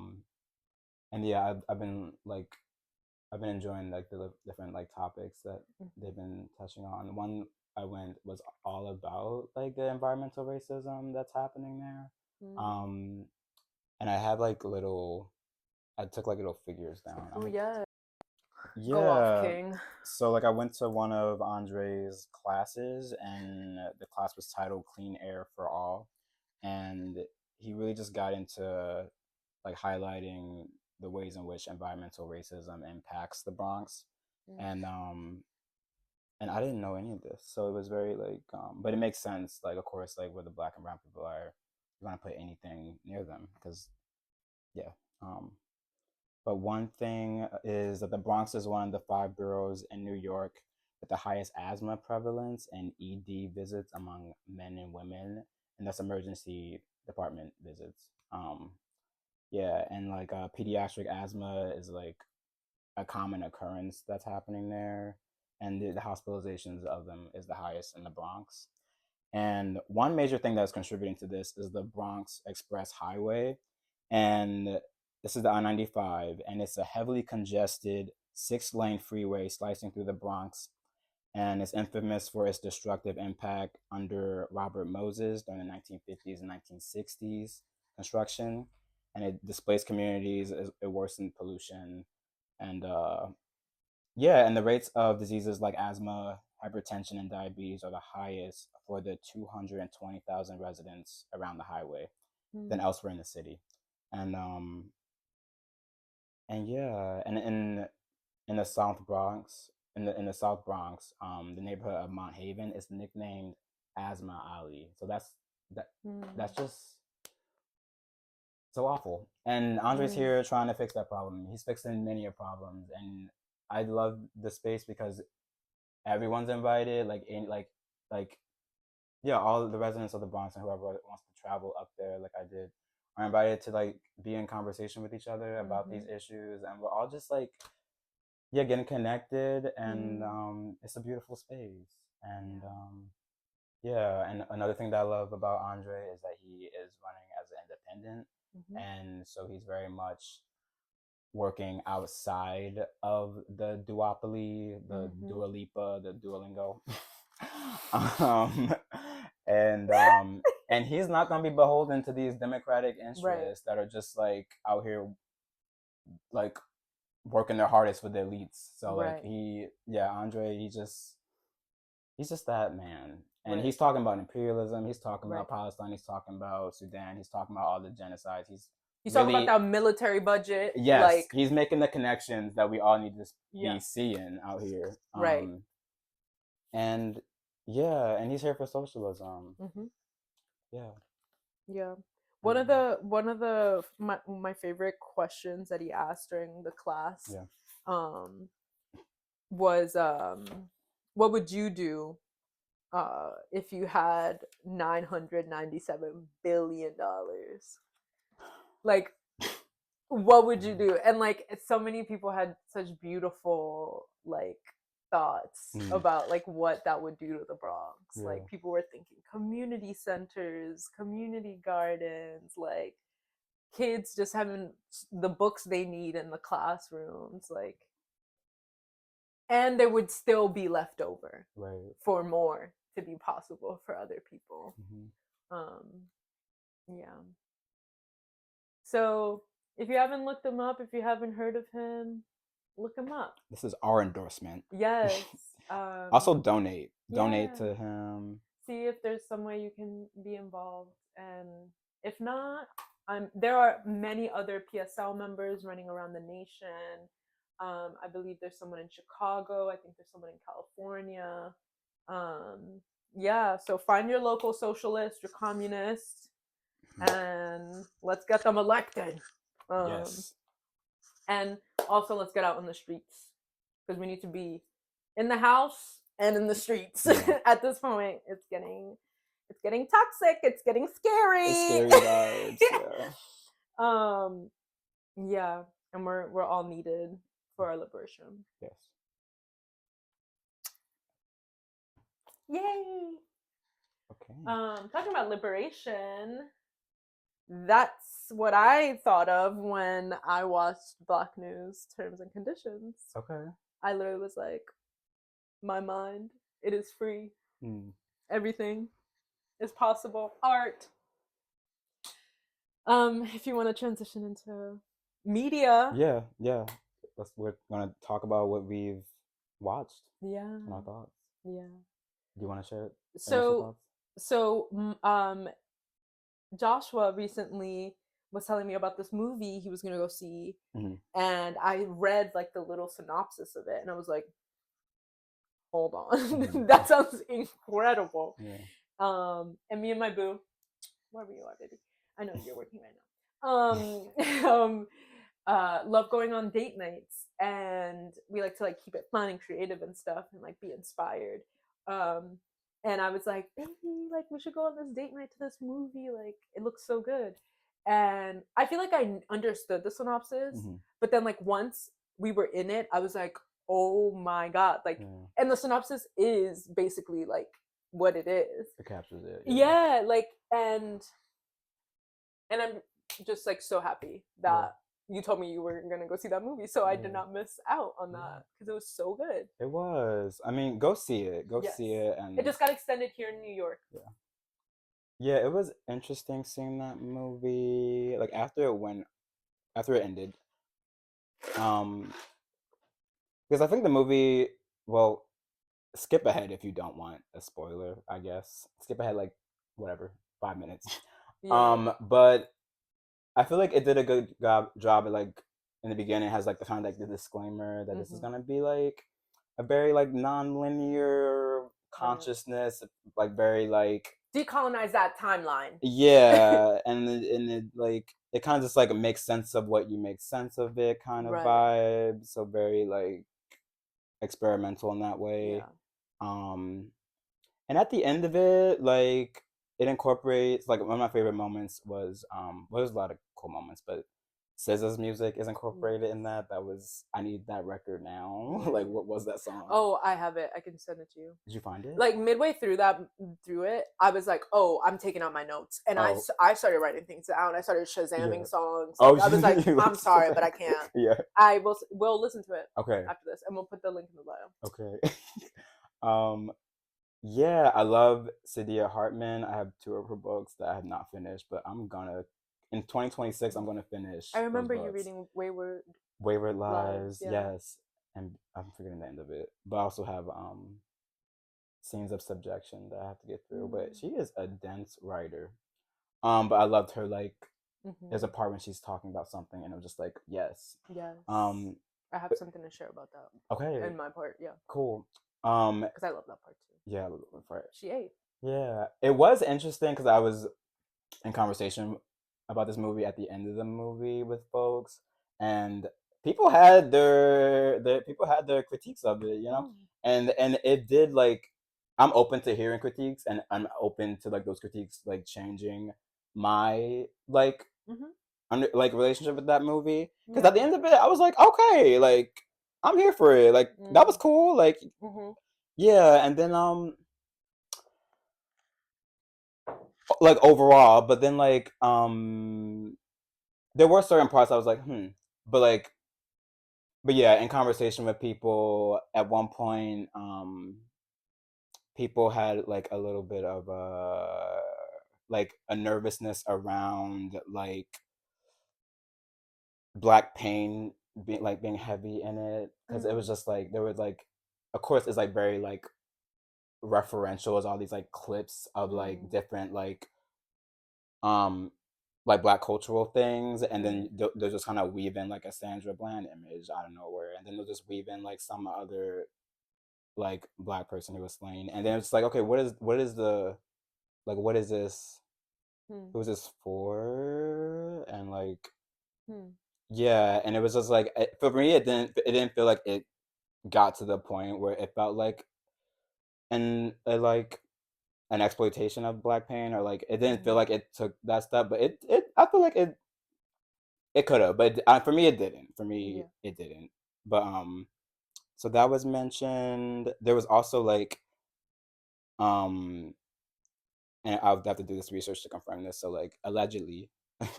And yeah, I've been enjoying like the different like topics that they've been touching on. One I went was all about like the environmental racism that's happening there. And I had like I took like little figures down. Oh yeah. Go off, Yeah. King. So like I went to one of Andre's classes, and the class was titled Clean Air for All, and he really just got into like highlighting the ways in which environmental racism impacts the Bronx. Mm. And I didn't know any of this, so it was very like but it makes sense, like of course, like where the black and brown people are, you want to put anything near them because yeah. But one thing is that the Bronx is one of the 5 boroughs in New York with the highest asthma prevalence and ED visits among men and women, and that's emergency department visits. Yeah, and like pediatric asthma is like a common occurrence that's happening there, and the hospitalizations of them is the highest in the Bronx. And one major thing that's contributing to this is the Bronx Express Highway. And this is the I-95, and it's a heavily congested 6-lane freeway slicing through the Bronx. And it's infamous for its destructive impact under Robert Moses during the 1950s and 1960s construction. And it displaced communities, it worsened pollution, and yeah, and the rates of diseases like asthma, hypertension, and diabetes are the highest for the 220,000 residents around the highway than Mm. elsewhere in the city. And yeah, and in the South Bronx, in the South Bronx, the neighborhood of Mount Haven is nicknamed Asthma Alley. So that that's just so awful. And Andre's Mm. here trying to fix that problem. He's fixing many of problems, and I love the space because everyone's invited. Like yeah, all the residents of the Bronx and whoever wants to travel up there, like I did, are invited to like be in conversation with each other about these issues, and we're all just like yeah, getting connected, and it's a beautiful space. And yeah, and another thing that I love about Andre is that he is running as an independent, and so he's very much working outside of the duopoly, the Dua Lipa, the Duolingo. um, and he's not gonna be beholden to these democratic Right. interests that are just like out here like working their hardest for the elites. So like Right. Andre, he's just that man. And Right. he's talking about imperialism, he's talking Right. about Palestine, he's talking about Sudan, he's talking about all the genocides. He's talking about Really, that military budget, yes, like he's making the connections that we all need to yeah. be seeing out here. Right. And yeah, and he's here for socialism. Yeah. Yeah. One of the my favorite questions that he asked during the class Yeah. was what would you do if you had $997 billion? Like, what would you do? And like, so many people had such beautiful like thoughts about like what that would do to the Bronx. Yeah. Like, people were thinking community centers, community gardens, like kids just having the books they need in the classrooms, like, and there would still be left over Right. for more to be possible for other people. Yeah. So if you haven't looked him up, if you haven't heard of him, look him up. This is our endorsement. Yes. Also donate yeah. to him. See if there's some way you can be involved, and if not, there are many other PSL members running around the nation. I believe there's someone in Chicago. I think there's someone in California. Yeah, so find your local socialist, your communist, and let's get them elected. Yes. And also let's get out on the streets, because we need to be in the house and in the streets. Yeah. At this point, it's getting toxic. It's getting scary. It's scary vibes. Yeah. Yeah, and we're all needed for our liberation. Yes. Yay. Okay. Talking about liberation, that's what I thought of when I watched Black News Terms and Conditions. Okay. I literally was like, my mind, it is free. Everything is possible. Art. If you want to transition into media. Yeah. we're gonna talk about what we've watched Yeah. and our thoughts. Yeah. Do you want to share initial So thoughts? so Joshua recently was telling me about this movie he was gonna go see, Mm-hmm. and I read like the little synopsis of it, and I was like, "Hold on, Mm-hmm. that sounds incredible." Yeah. And me and my boo, wherever you are, baby, I know you're working right now. Love going on date nights, and we like to like keep it fun and creative and stuff, and like be inspired. Um, and I was like, baby, like we should go on this date night to this movie. Like it looks so good. And I feel like I understood the synopsis, Mm-hmm. but then like once we were in it, I was like, oh my god, like, Yeah. and the synopsis is basically like what it is. It captures it. Yeah, like and I'm just like so happy that you told me you were gonna go see that movie, so I did not miss out on that because it was so good. It was. I mean, go see it. Go Yes, see it, and it just got extended here in New York. yeah, yeah. It was interesting seeing that movie. Like after it ended, um, because I think the movie. Well, skip ahead if you don't want a spoiler. I guess skip ahead like whatever 5 minutes. Yeah. But I feel like it did a good job at like in the beginning. It has like the kind of like the disclaimer that this is gonna be like a very like non-linear consciousness, like very like Decolonize that timeline. yeah, and it like it kind of just like makes sense of what you make sense of it kind of Right. vibe. So very like experimental in that way. Yeah. Um, and at the end of it, like it incorporates like one of my favorite moments was well, there's a lot of cool moments, but SZA's music is incorporated in that. That was I need that record now. Like what was that song? Oh, I have it. I can send it to you. Did you find it? Like midway through it, I was like, "Oh, I'm taking out my notes," and Oh. I started writing things down. I started shazamming Yeah. songs. Oh, Like, I was like, you "I'm like sorry, Shazam. but I can't." Yeah. I will listen to it Okay. after this, and we'll put the link in the bio. Okay. um yeah, I love Sadia Hartman. I have 2 of her books that I have not finished, but I'm gonna in 2026 I'm gonna finish I those remember you books. reading Wayward Lives, yeah. yes. And I'm forgetting the end of it. But I also have Scenes of Subjection that I have to get through. But she is a dense writer. But I loved her like there's a part when she's talking about something and I'm just like, yes. Yes. I have but- something to share about that. Okay. In my part, yeah. Cool. Because I love that part too. Yeah, for She ate. yeah. It was interesting because I was in conversation about this movie at the end of the movie with folks, and people had their critiques of it, you know, and it did like I'm open to hearing critiques, and I'm open to like those critiques like changing my like like relationship with that movie because at the end of it I was like okay like I'm here for it like that was cool like yeah and then like overall but then like there were certain parts I was like but like but yeah in conversation with people at one point people had like a little bit of a nervousness around like black pain being heavy in it because it was just like there was like of course it's like very like referential as all these like clips of like different um like black cultural things and then they'll just kind of weave in like a Sandra Bland image out of nowhere and then they'll just weave in like some other like black person who was slain and then it's like okay what is the like what is this who is this for and like yeah and it was just like for me it didn't feel like it got to the point where it felt like like an exploitation of black pain or like it didn't feel like it took that step but it I feel like it could have but for me it didn't it didn't but so that was mentioned there was also like um and I'll have to do this research to confirm this so like allegedly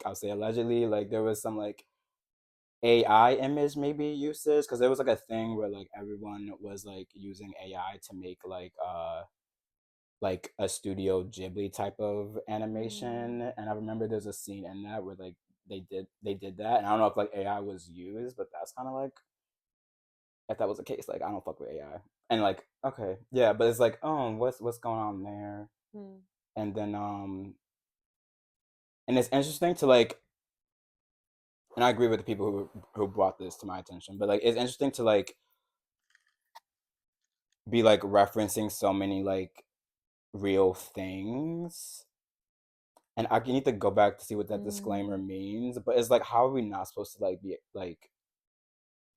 I'll say allegedly like there was some like AI image maybe usage because there was like a thing where like everyone was like using AI to make like a Studio Ghibli type of animation and I remember there's a scene in that where like they did that and I don't know if like AI was used but that's kind of like if that was the case. Like, I don't fuck with AI. And like, okay, yeah, but it's like, what's going on there? And then and it's interesting to like, and I agree with the people who brought this to my attention, but like, it's interesting to like be like referencing so many like real things. And I need to go back to see what that disclaimer means. But it's like, how are we not supposed to like be like?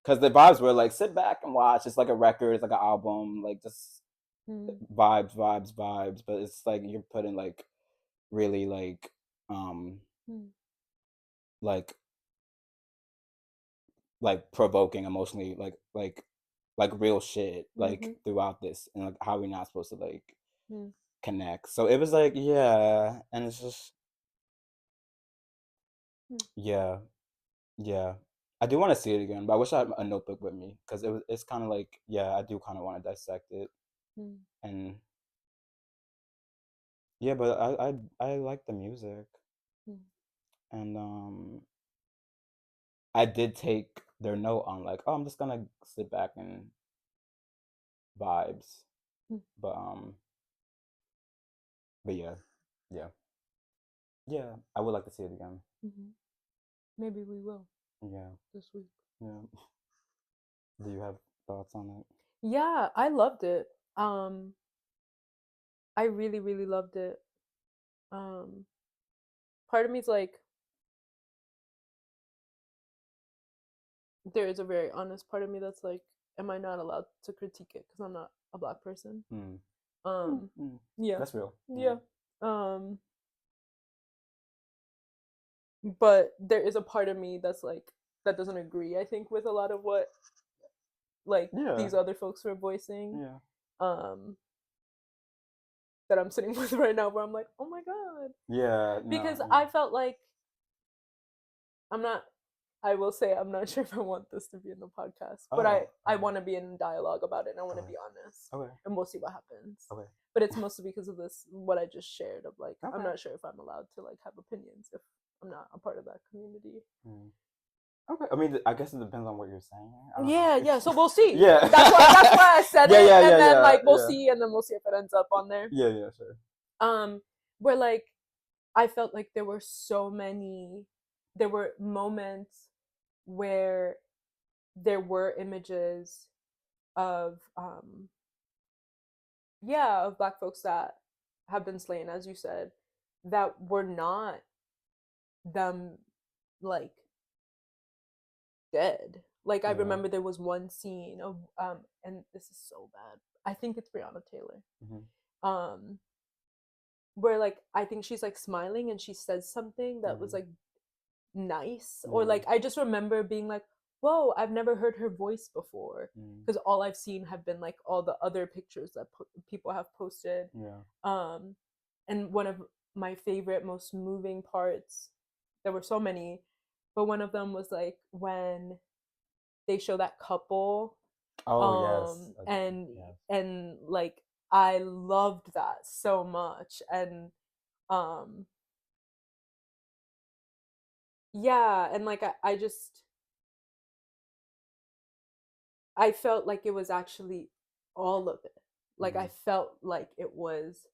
Because the vibes were like, sit back and watch. It's like a record. It's like an album. Like just vibes, vibes, vibes. But it's like you're putting like really like like provoking emotionally like real shit like throughout this, and like how are we not supposed to like connect. So it was like, yeah, and it's just yeah. Yeah, I do want to see it again, but I wish I had a notebook with me because it's kind of like, yeah, I do kind of want to dissect it. And yeah, but I like the music. And I did take their note on like, oh, I'm just gonna sit back and vibes. But but yeah, yeah, yeah, I would like to see it again. Maybe we will Yeah, this week. yeah. Do you have thoughts on it? Yeah, I loved it. I really, really loved it. Part of me is like, there is a very honest part of me that's like, am I not allowed to critique it because I'm not a Black person? Yeah, That's real. yeah. But there is a part of me that's like, that doesn't agree, I think, with a lot of what like these other folks were voicing. That I'm sitting with right now, where I'm like, oh my god. Yeah, because I felt like, I'm not, I will say I'm not sure if I want this to be in the podcast, but I want to be in dialogue about it, and I want to be honest. And we'll see what happens. But it's mostly because of this, what I just shared of like, I'm not sure if I'm allowed to like have opinions if I'm not a part of that community. Okay, I mean, I guess it depends on what you're saying. Yeah. So we'll see. Yeah, that's why I said it, and then like we'll yeah. see, and then we'll see if it ends up on there. Yeah, sure. Where like I felt like there were moments where there were images of of Black folks that have been slain, as you said, that were not them like dead. Like I remember there was one scene of and this is so bad. I think it's Breonna Taylor. Where like I think she's like smiling and she says something that was like nice, or like I just remember being like, whoa, I've never heard her voice before, because all I've seen have been like all the other pictures that people have posted. And one of my favorite, most moving parts, there were so many, but one of them was like when they show that couple. And like I loved that so much. And and like I just I felt like it was actually all of it. Like I felt like it was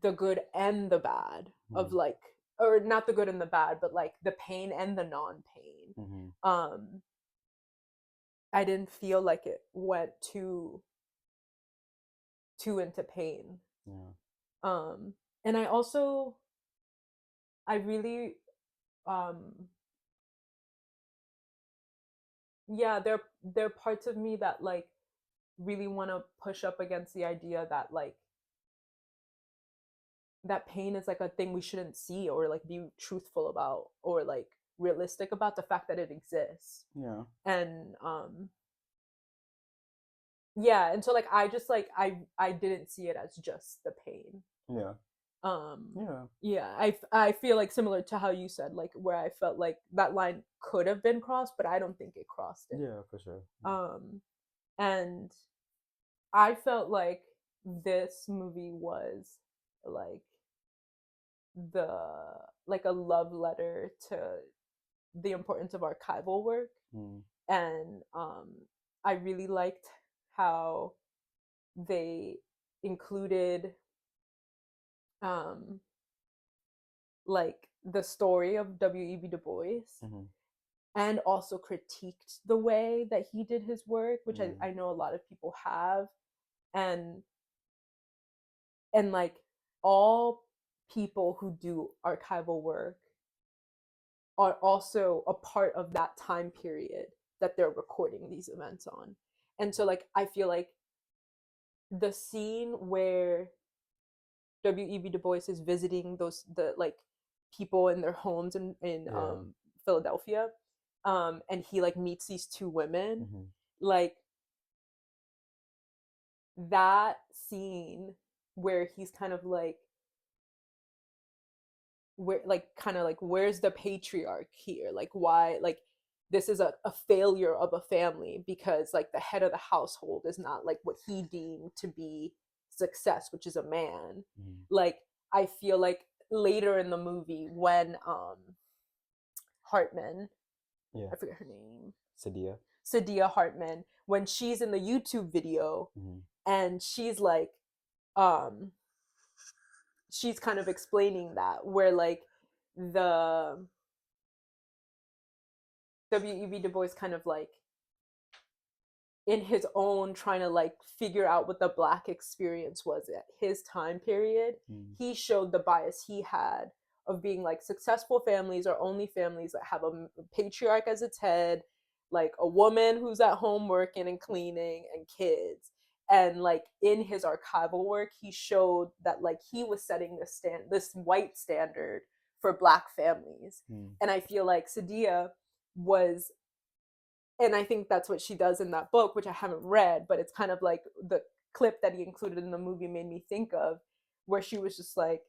the good and the bad of like, or not the good and the bad, but like the pain and the non-pain. I didn't feel like it went too into pain. And I really there are parts of me that like really want to push up against the idea that like that pain is like a thing we shouldn't see, or like be truthful about, or like realistic about the fact that it exists. And and so like I just like I didn't see it as just the pain. I feel like similar to how you said, like where I felt like that line could have been crossed, but I don't think it crossed it. For sure. And I felt like this movie was like a love letter to the importance of archival work. and I really liked how they included um like the story of W.E.B. Du Bois, and also critiqued the way that he did his work, which I know a lot of people have, and like all people who do archival work are also a part of that time period that they're recording these events on. And so like I feel like the scene where W.E.B. Du Bois is visiting the like people in their homes in Philadelphia, and he like meets these two women, like that scene where he's kind of like, where like kind of like, where's the patriarch here, like why, like this is a failure of a family because like the head of the household is not like what he deemed to be success, which is a man. Like I feel like later in the movie when Hartman, I forget her name, Sadia Hartman, when she's in the YouTube video, and she's like she's kind of explaining that, where like the W.E.B. Du Bois kind of like in his own trying to like figure out what the Black experience was at his time period, he showed the bias he had of being like successful families are only families that have a patriarch as its head, like a woman who's at home working and cleaning and kids. And like in his archival work, he showed that like he was setting this white standard for Black families. And I feel like Sadia was, and I think that's what she does in that book, which I haven't read, but it's kind of like the clip that he included in the movie made me think of, where she was just like,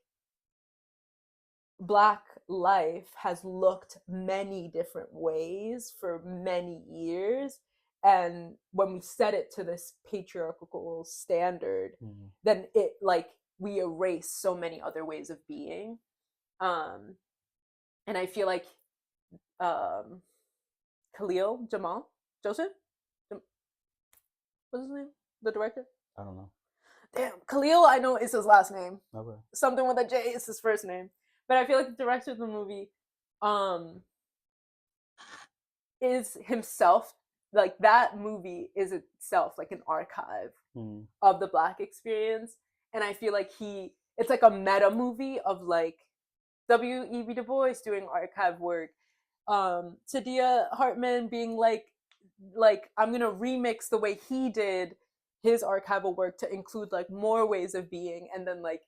Black life has looked many different ways for many years. And when we set it to this patriarchal standard, then it like we erase so many other ways of being. And I feel like Khalil Jamal Joseph, what's his name? The director? I don't know. Damn, Khalil, I know is his last name. Okay. Something with a J is his first name. But I feel like the director of the movie is himself, like that movie is itself like an archive of the Black experience. And I feel like it's like a meta movie of like W.E.B. Du Bois doing archive work, Sadia Hartman being like I'm gonna remix the way he did his archival work to include like more ways of being, and then like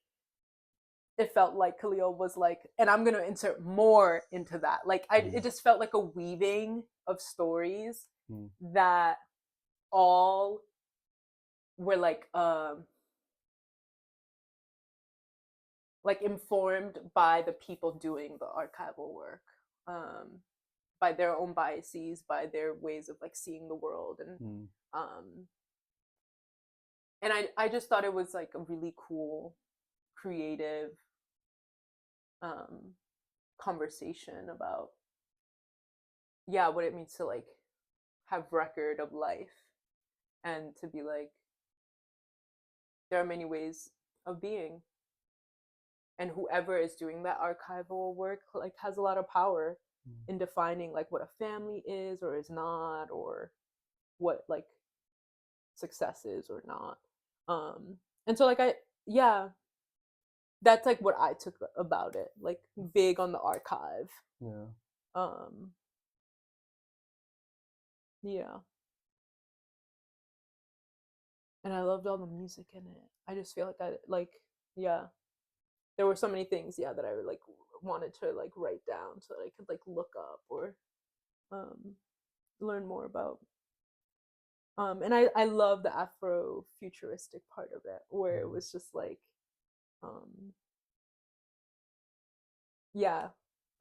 it felt like Khalil was like, and I'm gonna insert more into that. Like it just felt like a weaving of stories that all were like informed by the people doing the archival work, by their own biases, by their ways of like seeing the world, and I just thought it was like a really cool, creative conversation about what it means to like have record of life, and to be like there are many ways of being, and whoever is doing that archival work like has a lot of power in defining like what a family is or is not, or what like success is or not. And so like that's like what I took about it, like big on the archive. And I loved all the music in it. I just feel like there were so many things that I like wanted to like write down so that I could like look up or learn more about. And I love the Afro-futuristic part of it, where it was just like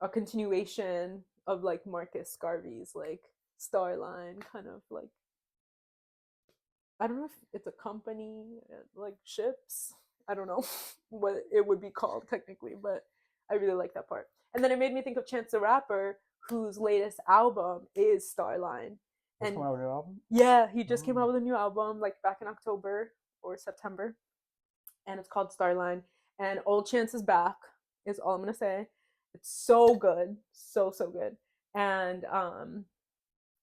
a continuation of like Marcus Garvey's like Starline, kind of like, I don't know if it's a company, like ships. I don't know what it would be called technically, but I really like that part. And then it made me think of Chance the Rapper, whose latest album is Starline. He's coming out with a new album? Yeah, he just came out with a new album like back in October or September, and it's called Starline. And Old Chance is back. Is all I'm gonna say. It's so good, so good. And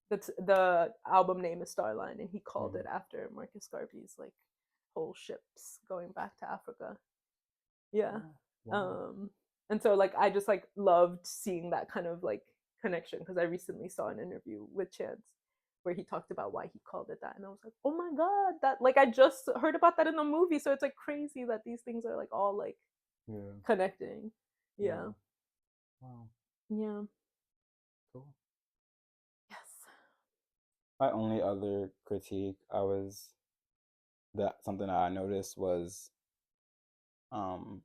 the album name is Starline, and he called it after Marcus Garvey's like whole ships going back to Africa. Yeah. Wow. And so like I just like loved seeing that kind of like connection, because I recently saw an interview with Chance where he talked about why he called it that, and I was like, oh my god, that like I just heard about that in the movie, so it's like crazy that these things are like all like connecting. Yeah. Wow. Yeah. Cool. Yes. My only other critique something that I noticed was like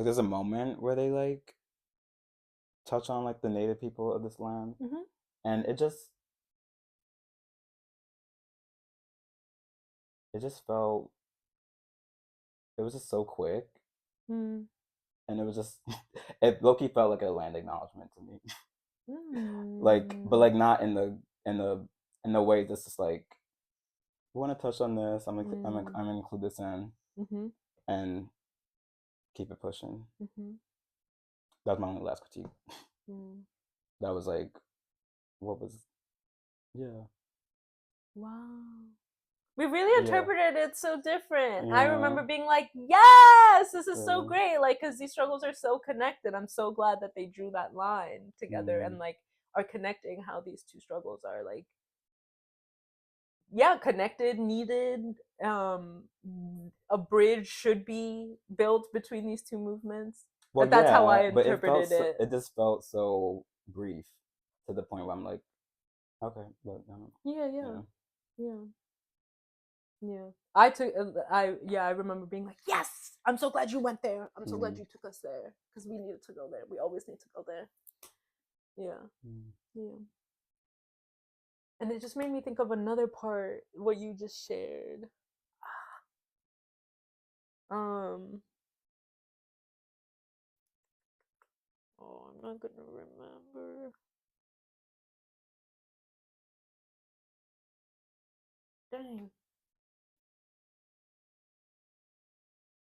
there's a moment where they like touch on like the native people of this land, and it just felt, it was just so quick, and it was just it low-key felt like a land acknowledgement to me. Like, but like not in the way that's just like, we want to touch on this, I'm gonna include this in, and keep it pushing. That was my only last critique. That was like, what was, yeah. Wow. We really interpreted it so different. I remember being like, yes, this is so great. Like, because these struggles are so connected. I'm so glad that they drew that line together and like are connecting how these two struggles are like, yeah, connected, needed. A bridge should be built between these two movements. Well, that's how I but interpreted it. It just felt so brief to the point where I'm like, okay, but yeah. I remember being like, yes, I'm so glad you went there. I'm so glad you took us there, because we needed to go there. We always need to go there. Yeah. And it just made me think of another part, what you just shared. I'm not gonna remember. Dang.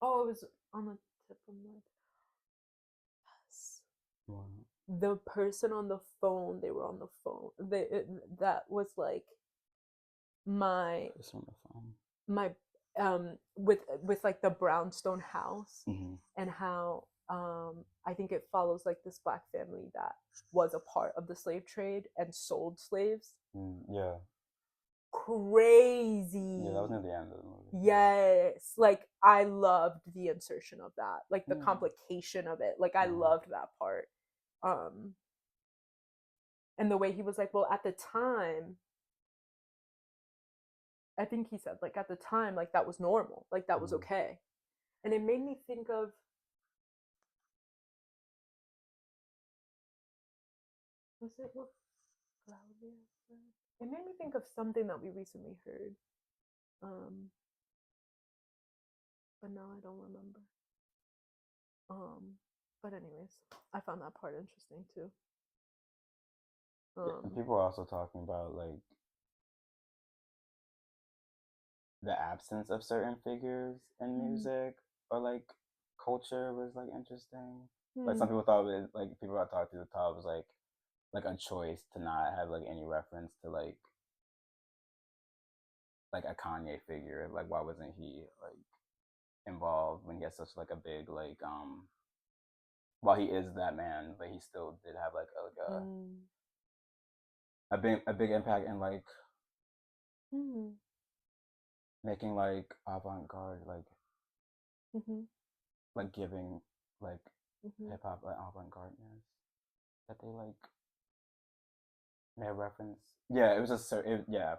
Oh, it was on the tip of my. Yes. wow. The person on the phone, they were on the phone. That was like my my with like the brownstone house, and how I think it follows like this black family that was a part of the slave trade and sold slaves. Yeah. Crazy. Yeah, that was near the end of the movie. Yes, like I loved the insertion of that, like the complication of it. Like I loved that part. And the way he was like, well, at the time, I think he said like at the time, like that was normal, like that was okay. And it made me think of, was it what Claudia said? It made me think of something that we recently heard. But now I don't remember. But anyways, I found that part interesting too. And people are also talking about like the absence of certain figures in music or like culture was like interesting. Like some people thought it, like people I talked to thought it was like a choice to not have like any reference to like a Kanye figure. Like why wasn't he like involved when he has such like a big like while he is that man, but he still did have like a big impact in like making like avant-garde like giving like hip hop like avant-gardeness that they like made a reference. Yeah, it was just yeah.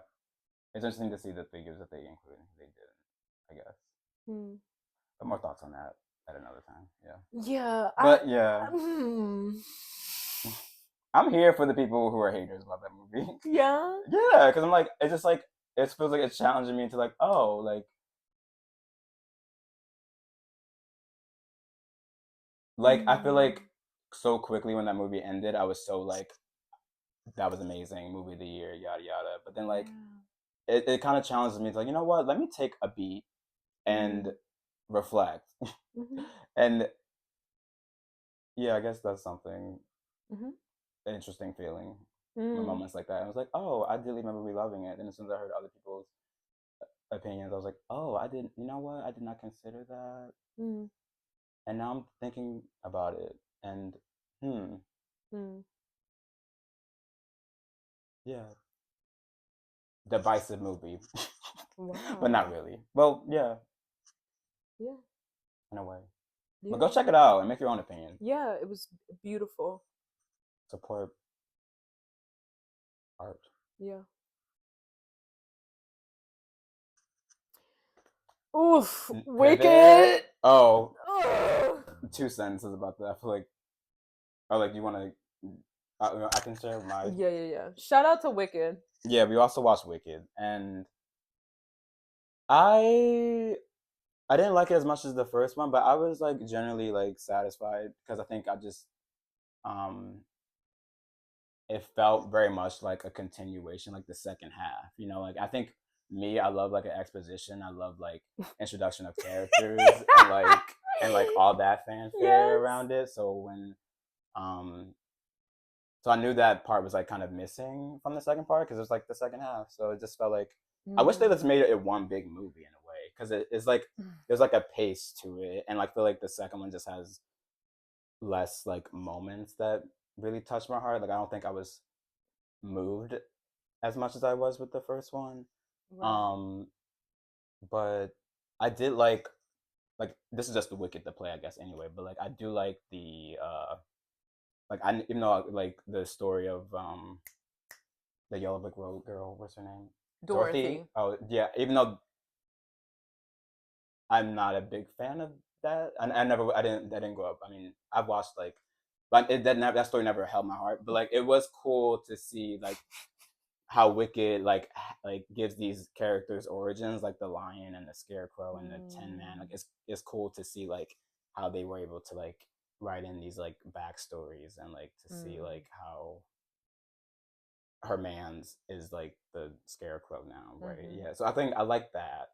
It's interesting to see the figures that they included and who they didn't, I guess. But more thoughts on that at another time. Yeah. Yeah. But I'm here for the people who are haters about that movie. Yeah. Yeah, because I'm like, it's just like it feels like it's challenging me to like, oh, like I feel like so quickly when that movie ended, I was so like, that was amazing, movie of the year, yada yada. But then like it kind of challenges me. It's like, you know what? Let me take a beat and reflect. And yeah, I guess that's something an interesting feeling. When moments like that, I was like, oh, I did remember me loving it. And as soon as I heard other people's opinions, I was like, oh, I didn't. You know what? I did not consider that. And now I'm thinking about it, and yeah, divisive movie, but not really. Well, yeah, in a way. But go check it out and make your own opinion. Yeah, it was beautiful. Support art. Yeah. Oof, Wicked. Oh, 2 sentences about that. I feel like, oh, like you want to. I can share my. Yeah. Shout out to Wicked. Yeah, we also watched Wicked, and I didn't like it as much as the first one, but I was like generally like satisfied because I think I just um it felt very much like a continuation, like the second half. You know, like I think I love like an exposition. I love like introduction of characters and like all that fanfare around it. So when so I knew that part was like kind of missing from the second part because it was like the second half. So it just felt like I wish they just made it one big movie in a way because it's like there's like a pace to it, and like feel like the second one just has less like moments that really touched my heart. Like I don't think I was moved as much as I was with the first one. Right. But I did like this is just the Wicked to play, I guess anyway. But like I do like the like I even though like the story of the Yellow Brick Road girl, what's her name? Dorothy. Oh yeah, even though I'm not a big fan of that, I didn't grow up. I mean, I've watched like, but that story never held my heart. But like, it was cool to see like how Wicked like gives these characters origins, like the Lion and the Scarecrow and the Tin Man. Like it's cool to see like how they were able to like write in these like backstories and like to see like how her man's is like the Scarecrow now, right? Yeah. So I think I like that.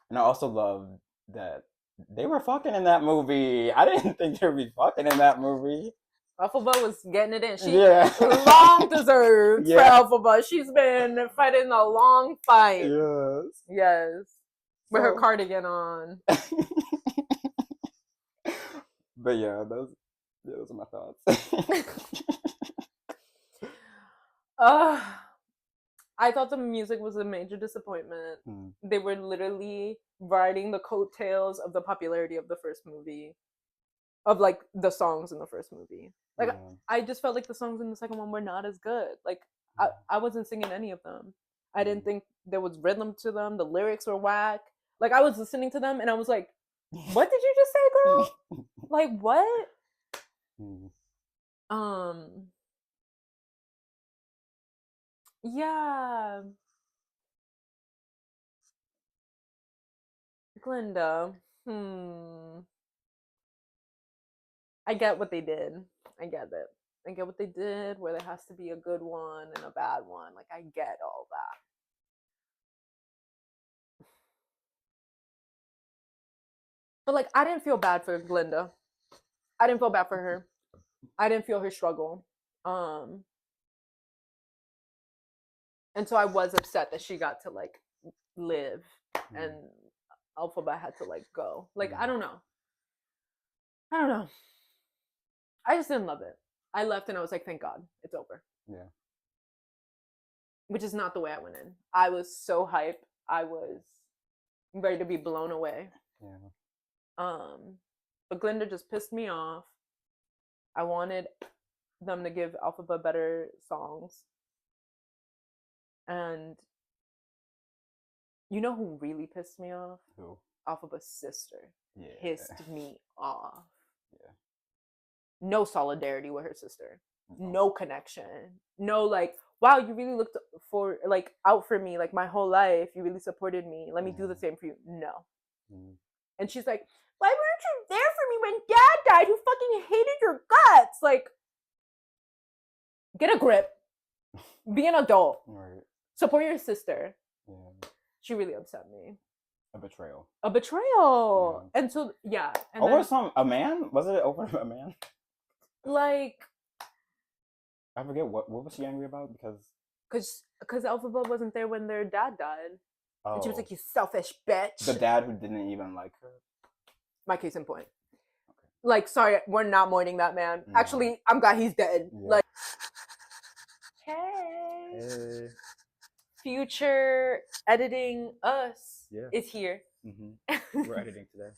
And I also love that they were fucking in that movie. I didn't think they would be fucking in that movie. Elphaba was getting it in. She long deserved for Elphaba. She's been fighting a long fight. Yes. With her cardigan on. But yeah, those are my thoughts. I thought the music was a major disappointment. They were literally riding the coattails of the popularity of the first movie, of like the songs in the first movie. Like I just felt like the songs in the second one were not as good. Like I wasn't singing any of them. I didn't think there was rhythm to them. The lyrics were whack. Like I was listening to them and I was like, what did you just say, girl? Like what? Yeah. Glinda. I get what they did. I get it. I get what they did, where there has to be a good one and a bad one. Like I get all that. But like I didn't feel bad for Glinda. I didn't feel bad for her. I didn't feel her struggle. And so I was upset that she got to like live and Elphaba had to like go. Like I don't know. I just didn't love it. I left and I was like, thank God, it's over. Yeah. Which is not the way I went in. I was so hyped. I was ready to be blown away. Yeah. But Glinda just pissed me off. I wanted them to give Elphaba better songs. And you know who really pissed me off? Who? Elphaba's sister. Yeah. Pissed me off. Yeah. No solidarity with her sister. No connection. No like, wow, you really looked for like out for me like my whole life. You really supported me. Let me do the same for you. No. And she's like, why weren't you there for me when Dad died? Who fucking hated your guts? Like, get a grip. Be an adult. Right. Support your sister. Yeah. She really upset me. A betrayal. A betrayal. Yeah. And so, yeah. And over then, a man? Was it over a man? like, I forget what was she angry about because Elphaba wasn't there when their dad died. Oh. And she was like, you selfish bitch. The dad who didn't even like her. My case in point. Okay. Like, sorry, we're not mourning that man. No. Actually, I'm glad he's dead. Yeah. Like, hey. Future editing us is here. Mm-hmm. We're editing today.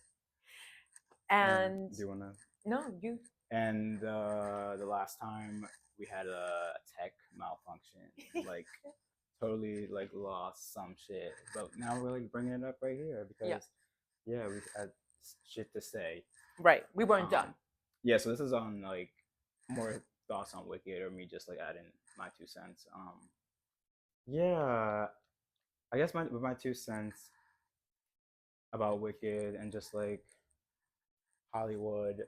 And do you wanna? No, you. And the last time we had a tech malfunction, like totally like lost some shit, but now we're like bringing it up right here because we had shit to say. Right, we weren't done. Yeah, so this is on like more thoughts on Wicked or me just like adding my 2 cents. Yeah, I guess with my 2 cents about Wicked and just like Hollywood,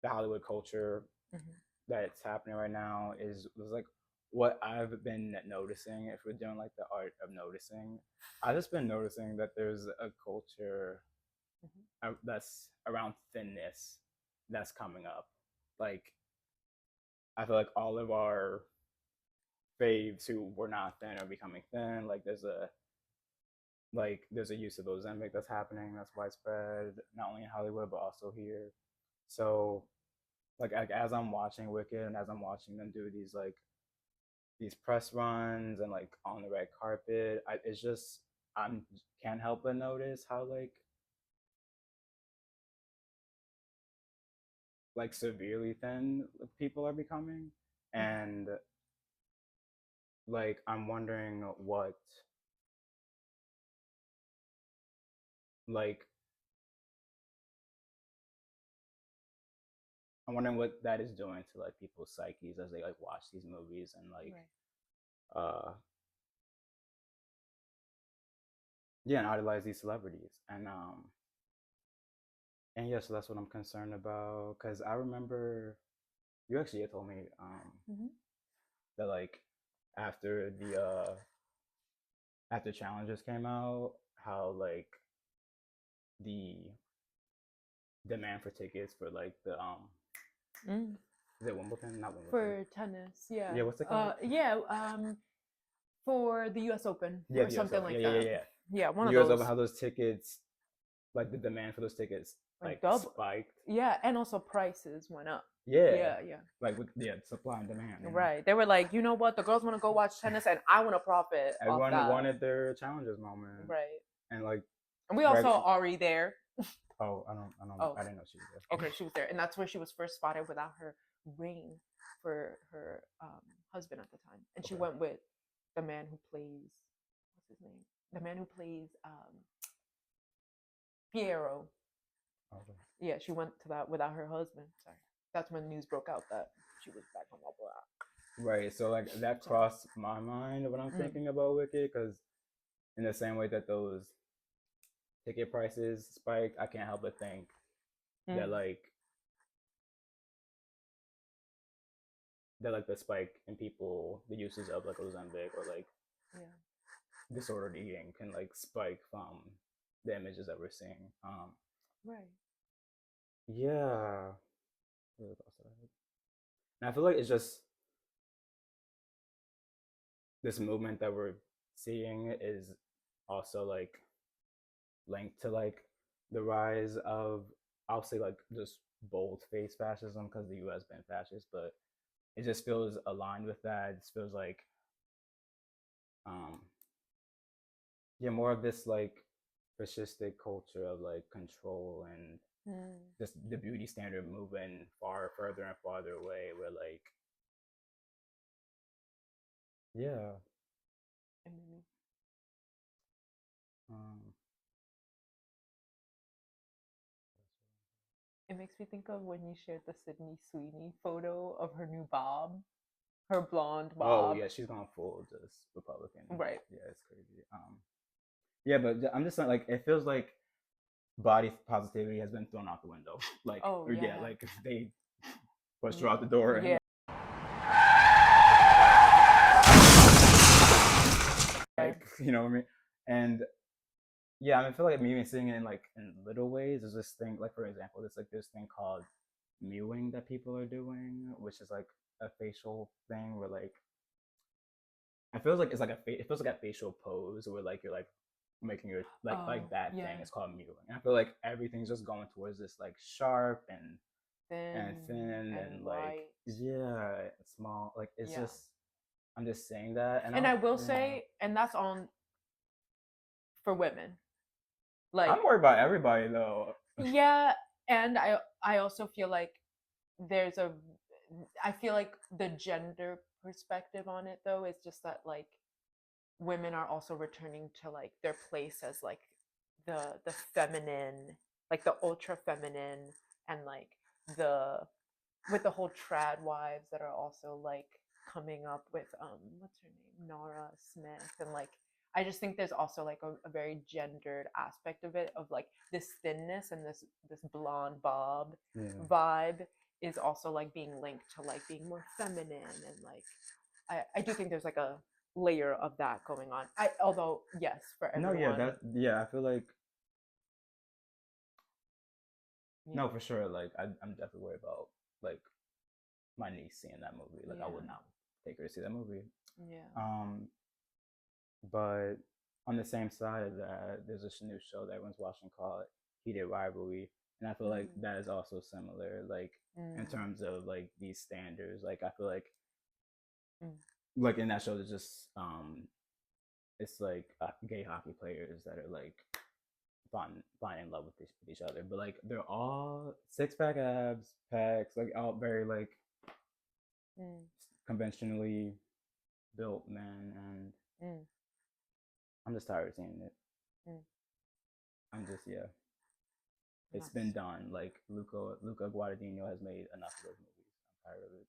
the Hollywood culture that's happening right now was like what I've been noticing. If we're doing like the art of noticing, I've just been noticing that there's a culture that's around thinness that's coming up. Like, I feel like all of our faves who were not thin are becoming thin. Like, there's a use of Ozempic that's happening that's widespread, not only in Hollywood but also here. So like as I'm watching Wicked and as I'm watching them do these press runs and like on the red carpet, I can't help but notice how like severely thin people are becoming, and like I'm wondering what that is doing to like people's psyches as they like watch these movies and like and idolize these celebrities and yeah, so that's what I'm concerned about, because I remember you actually told me that like after challenges came out, how like the demand for tickets for like the is it Wimbledon? Not Wimbledon. For tennis, yeah. Yeah, what's it called? For the US Open or something like that. Yeah, one of those. US Open, how those tickets, like the demand for those tickets like spiked. Yeah, and also prices went up. Yeah. Like supply and demand. Right. They were like, you know what? The girls want to go watch tennis, and I want to profit. Everyone wanted their challenges moment. Right. And like. And we all saw Ari there. Oh, I don't. Oh. I didn't know she was there. Okay, she was there, and that's where she was first spotted without her ring for her husband at the time, and she went with the man who plays what's his name? The man who plays Piero. Okay. Yeah, she went to that without her husband. Sorry, that's when news broke out that she was back on the block. Right. So like that crossed my mind when I'm thinking about Wicked, because in the same way that those ticket prices spike, I can't help but think that like the spike in people, the usage of like Ozempic or like disordered eating can like spike from the images that we're seeing. Right. Yeah. And I feel like it's just this movement that we're seeing is also like linked to like the rise of, I'll say like just bold face fascism, because the US been fascist, but it just feels aligned with that. It just feels like more of this like fascistic culture of like control and just the beauty standard moving further and farther away, where like it makes me think of when you shared the Sydney Sweeney photo of her new bob, her blonde bob. Oh yeah, she's gone full just Republican. Right. Yeah, it's crazy. Yeah, but I'm just saying, like, it feels like body positivity has been thrown out the window. Like, like they pushed her out the door. Yeah. you know what I mean? And yeah, I mean, I feel like I'm even seeing it in like in little ways. There's this thing, like for example, there's like this thing called mewing that people are doing, which is like a facial thing where like I feel like it's like it feels like a facial pose where like you're like making your like that yeah. thing. It's called mewing. And I feel like everything's just going towards this like sharp and thin and like white. yeah, small. Like it's Yeah. just I'm just saying that, And I will yeah. say, and that's on for women. Like I'm worried about everybody though. yeah, and I also feel like there's a I feel like the gender perspective on it though is just that like women are also returning to like their place as like the feminine, like the ultra feminine, and like the with the whole trad wives that are also like coming up with what's her name, Nora Smith, and like I just think there's also like a very gendered aspect of it, of like this thinness and this blonde bob vibe is also like being linked to like being more feminine, and like I do think there's like a layer of that going on. Although yes, for No, everyone. I feel like no, for sure. Like I'm definitely worried about like my niece seeing that movie. Like I would not take her to see that movie. Yeah. But on the same side of that, there's this new show that everyone's watching called Heated Rivalry, and I feel like that is also similar. Like in terms of like these standards, like I feel like in that show there's just it's like gay hockey players that are like falling in love with each other, but like they're all six pack abs, packs, like all very like conventionally built men, and I'm just tired of seeing it. I'm just it's been done. Like Luca Guadagnino has made enough of those movies. I'm tired of it.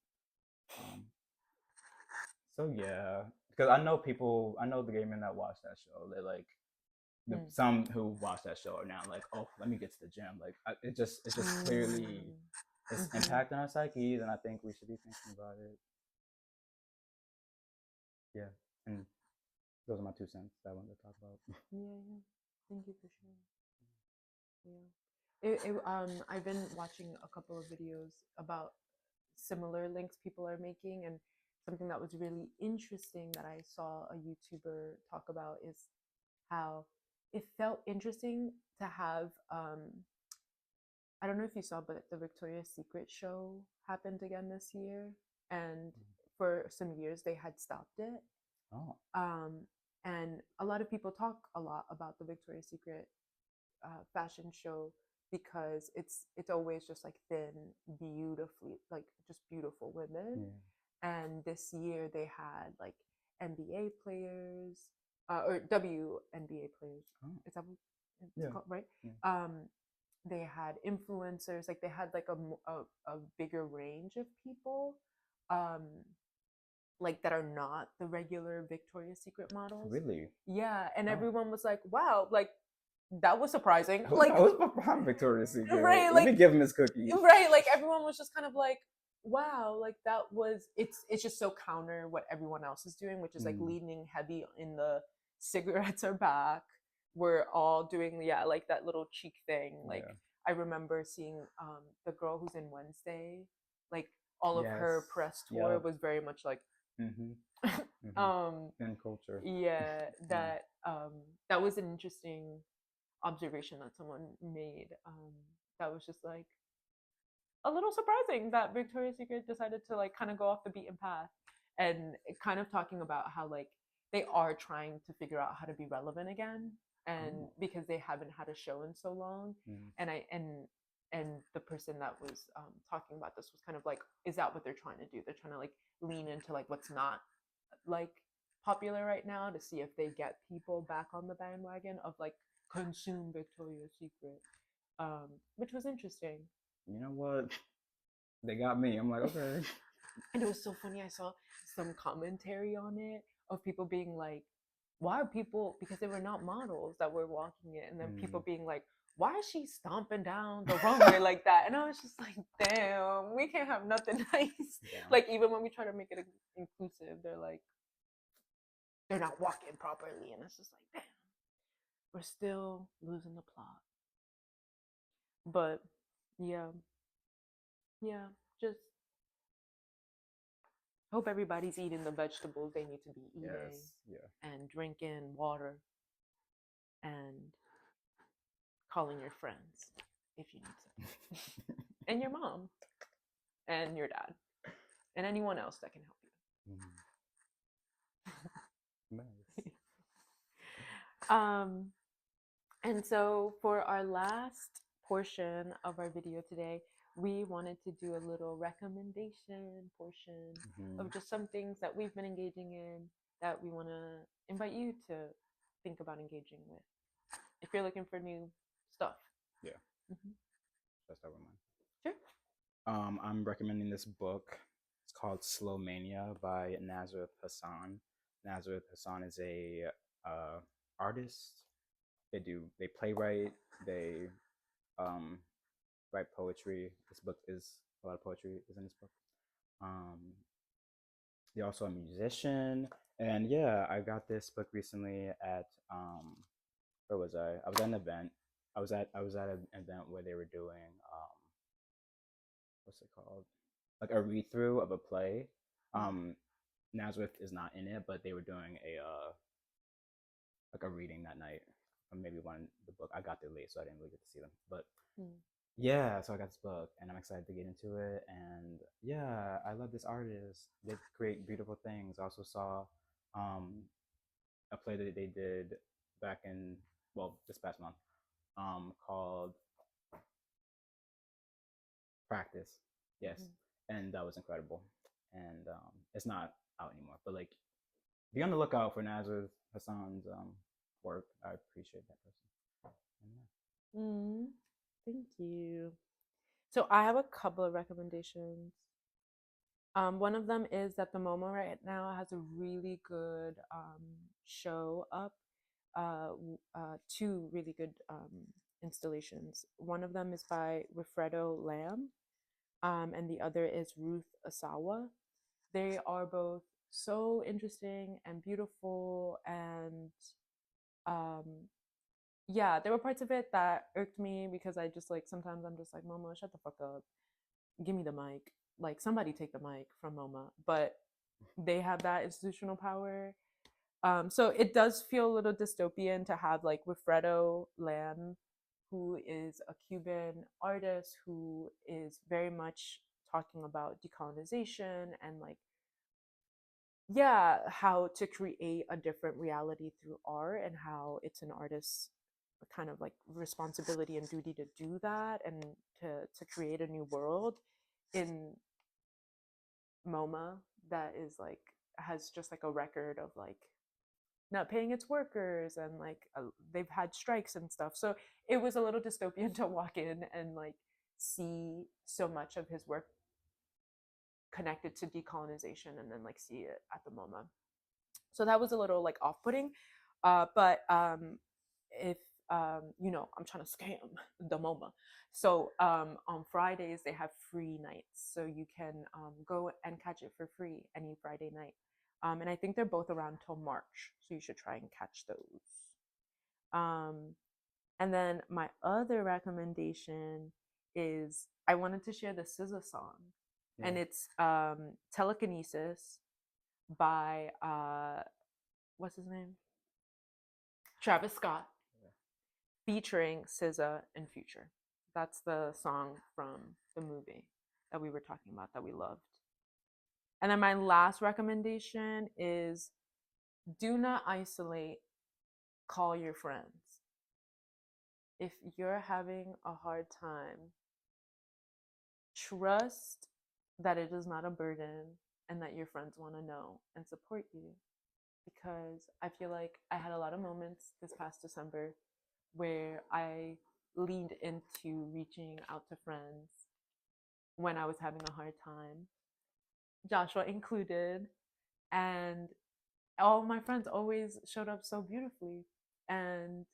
So yeah, because I know the gay men that watch that show. They like some who watch that show are now like, oh, let me get to the gym. Like it's just clearly it's impacting our psyches, and I think we should be thinking about it. Yeah, and those are my 2 cents that I wanted to talk about. Yeah. Thank you for sharing. Yeah. I've been watching a couple of videos about similar links people are making, and something that was really interesting that I saw a YouTuber talk about is how it felt interesting to have I don't know if you saw, but the Victoria's Secret show happened again this year, and for some years they had stopped it. Oh. And a lot of people talk a lot about the Victoria's Secret fashion show because it's always just like thin, beautifully, like just beautiful women. And this year they had like NBA players or WNBA players. Is that what it's called, right? They had influencers, like they had like a bigger range of people, like that are not the regular Victoria's Secret models. Really? Yeah, and everyone was like, "Wow, like that was surprising." Like I was behind Victoria's Secret. Right? Let me give him his cookies. Right? Like everyone was just kind of like, "Wow, like that was." It's just so counter what everyone else is doing, which is like leaning heavy in the cigarettes are back. We're all doing like that little cheek thing. Like I remember seeing the girl who's in Wednesday, like all of her press tour was very much like in culture. Yeah, that that was an interesting observation that someone made. That was just like a little surprising that Victoria's Secret decided to like kind of go off the beaten path, and kind of talking about how like they are trying to figure out how to be relevant again, and because they haven't had a show in so long. And the person that was talking about this was kind of like, is that what they're trying to do? They're trying to like lean into like what's not like popular right now to see if they get people back on the bandwagon of like consume Victoria's Secret, which was interesting. You know what? They got me. I'm like, okay. And it was so funny. I saw some commentary on it of people being like, why are people, because they were not models that were walking it, and then people being like, why is she stomping down the runway like that? And I was just like, damn, we can't have nothing nice. Like even when we try to make it inclusive, they're like, they're not walking properly, and it's just like, damn, we're still losing the plot. But yeah, yeah, just hope everybody's eating the vegetables they need to be eating. Yes. Yeah. And drinking water and calling your friends if you need to. And your mom and your dad and anyone else that can help you. Nice. And so for our last portion of our video today, we wanted to do a little recommendation portion of just some things that we've been engaging in that we want to invite you to think about engaging with if you're looking for new stuff. Yeah. Should I start with mine? Sure. I'm recommending this book. It's called Slow Mania by Nazareth Hassan. Nazareth Hassan is a artist. They playwright. They write poetry. This book is a lot of poetry is in this book. They're also a musician, and yeah, I got this book recently at where was I? I was at an event. I was at an event where they were doing what's it called? Like a read through of a play. Nazareth is not in it, but they were doing a like a reading that night, or maybe one the book. I got there late, so I didn't really get to see them. But yeah, so I got this book, and I'm excited to get into it. And yeah, I love this artist. They create beautiful things. I also saw a play that they did back in this past month called Practice. Yes, and that was incredible. And it's not out anymore, but like be on the lookout for Nazareth Hassan's work. I appreciate that person. Thank you. So I have a couple of recommendations. One of them is that the MoMA right now has a really good show up. Two really good installations. One of them is by Wilfredo Lamb, and the other is Ruth Asawa. They are both so interesting and beautiful, and yeah, there were parts of it that irked me because I just like sometimes I'm just like, MoMA, shut the fuck up, give me the mic, like somebody take the mic from MoMA, but they have that institutional power. So it does feel a little dystopian to have like Wilfredo Lamb, who is a Cuban artist who is very much talking about decolonization and like, yeah, how to create a different reality through art and how it's an artist's kind of like responsibility and duty to do that and to create a new world in MoMA that is like has just like a record of like not paying its workers and like they've had strikes and stuff. So it was a little dystopian to walk in and like see so much of his work connected to decolonization and then like see it at the MoMA. So that was a little like off-putting. But if you know, I'm trying to scam the MoMA. So on Fridays they have free nights, so you can go and catch it for free any Friday night. And I think they're both around till March, so you should try and catch those. And then my other recommendation is I wanted to share the SZA song, and it's Telekinesis by what's his name? Travis Scott, featuring SZA and Future. That's the song from the movie that we were talking about that we loved. And then my last recommendation is do not isolate, call your friends. If you're having a hard time, trust that it is not a burden and that your friends want to know and support you. Because I feel like I had a lot of moments this past December where I leaned into reaching out to friends when I was having a hard time, Joshua included, and all my friends always showed up so beautifully. And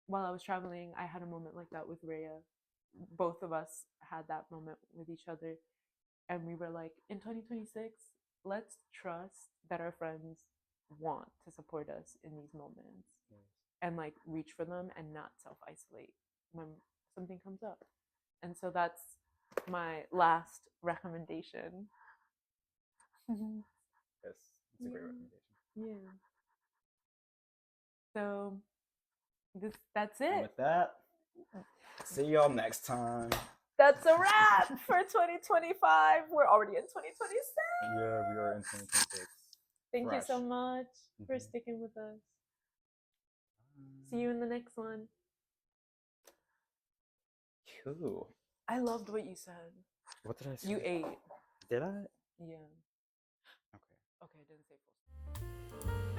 while I was traveling, I had a moment like that with Rhea. Both of us had that moment with each other, and we were like, in 2026, let's trust that our friends want to support us in these moments and like reach for them and not self-isolate when something comes up. And so that's my last recommendation. Yes, it's a great recommendation. Yeah. So that's it. And with that, see y'all next time. That's a wrap for 2025. We're already in 2026. Yeah, we are in 2026. Thank you so much for sticking with us. See you in the next one. Cool. I loved what you said. What did I say? You ate. Did I? Yeah. Okay. Okay, I didn't say full.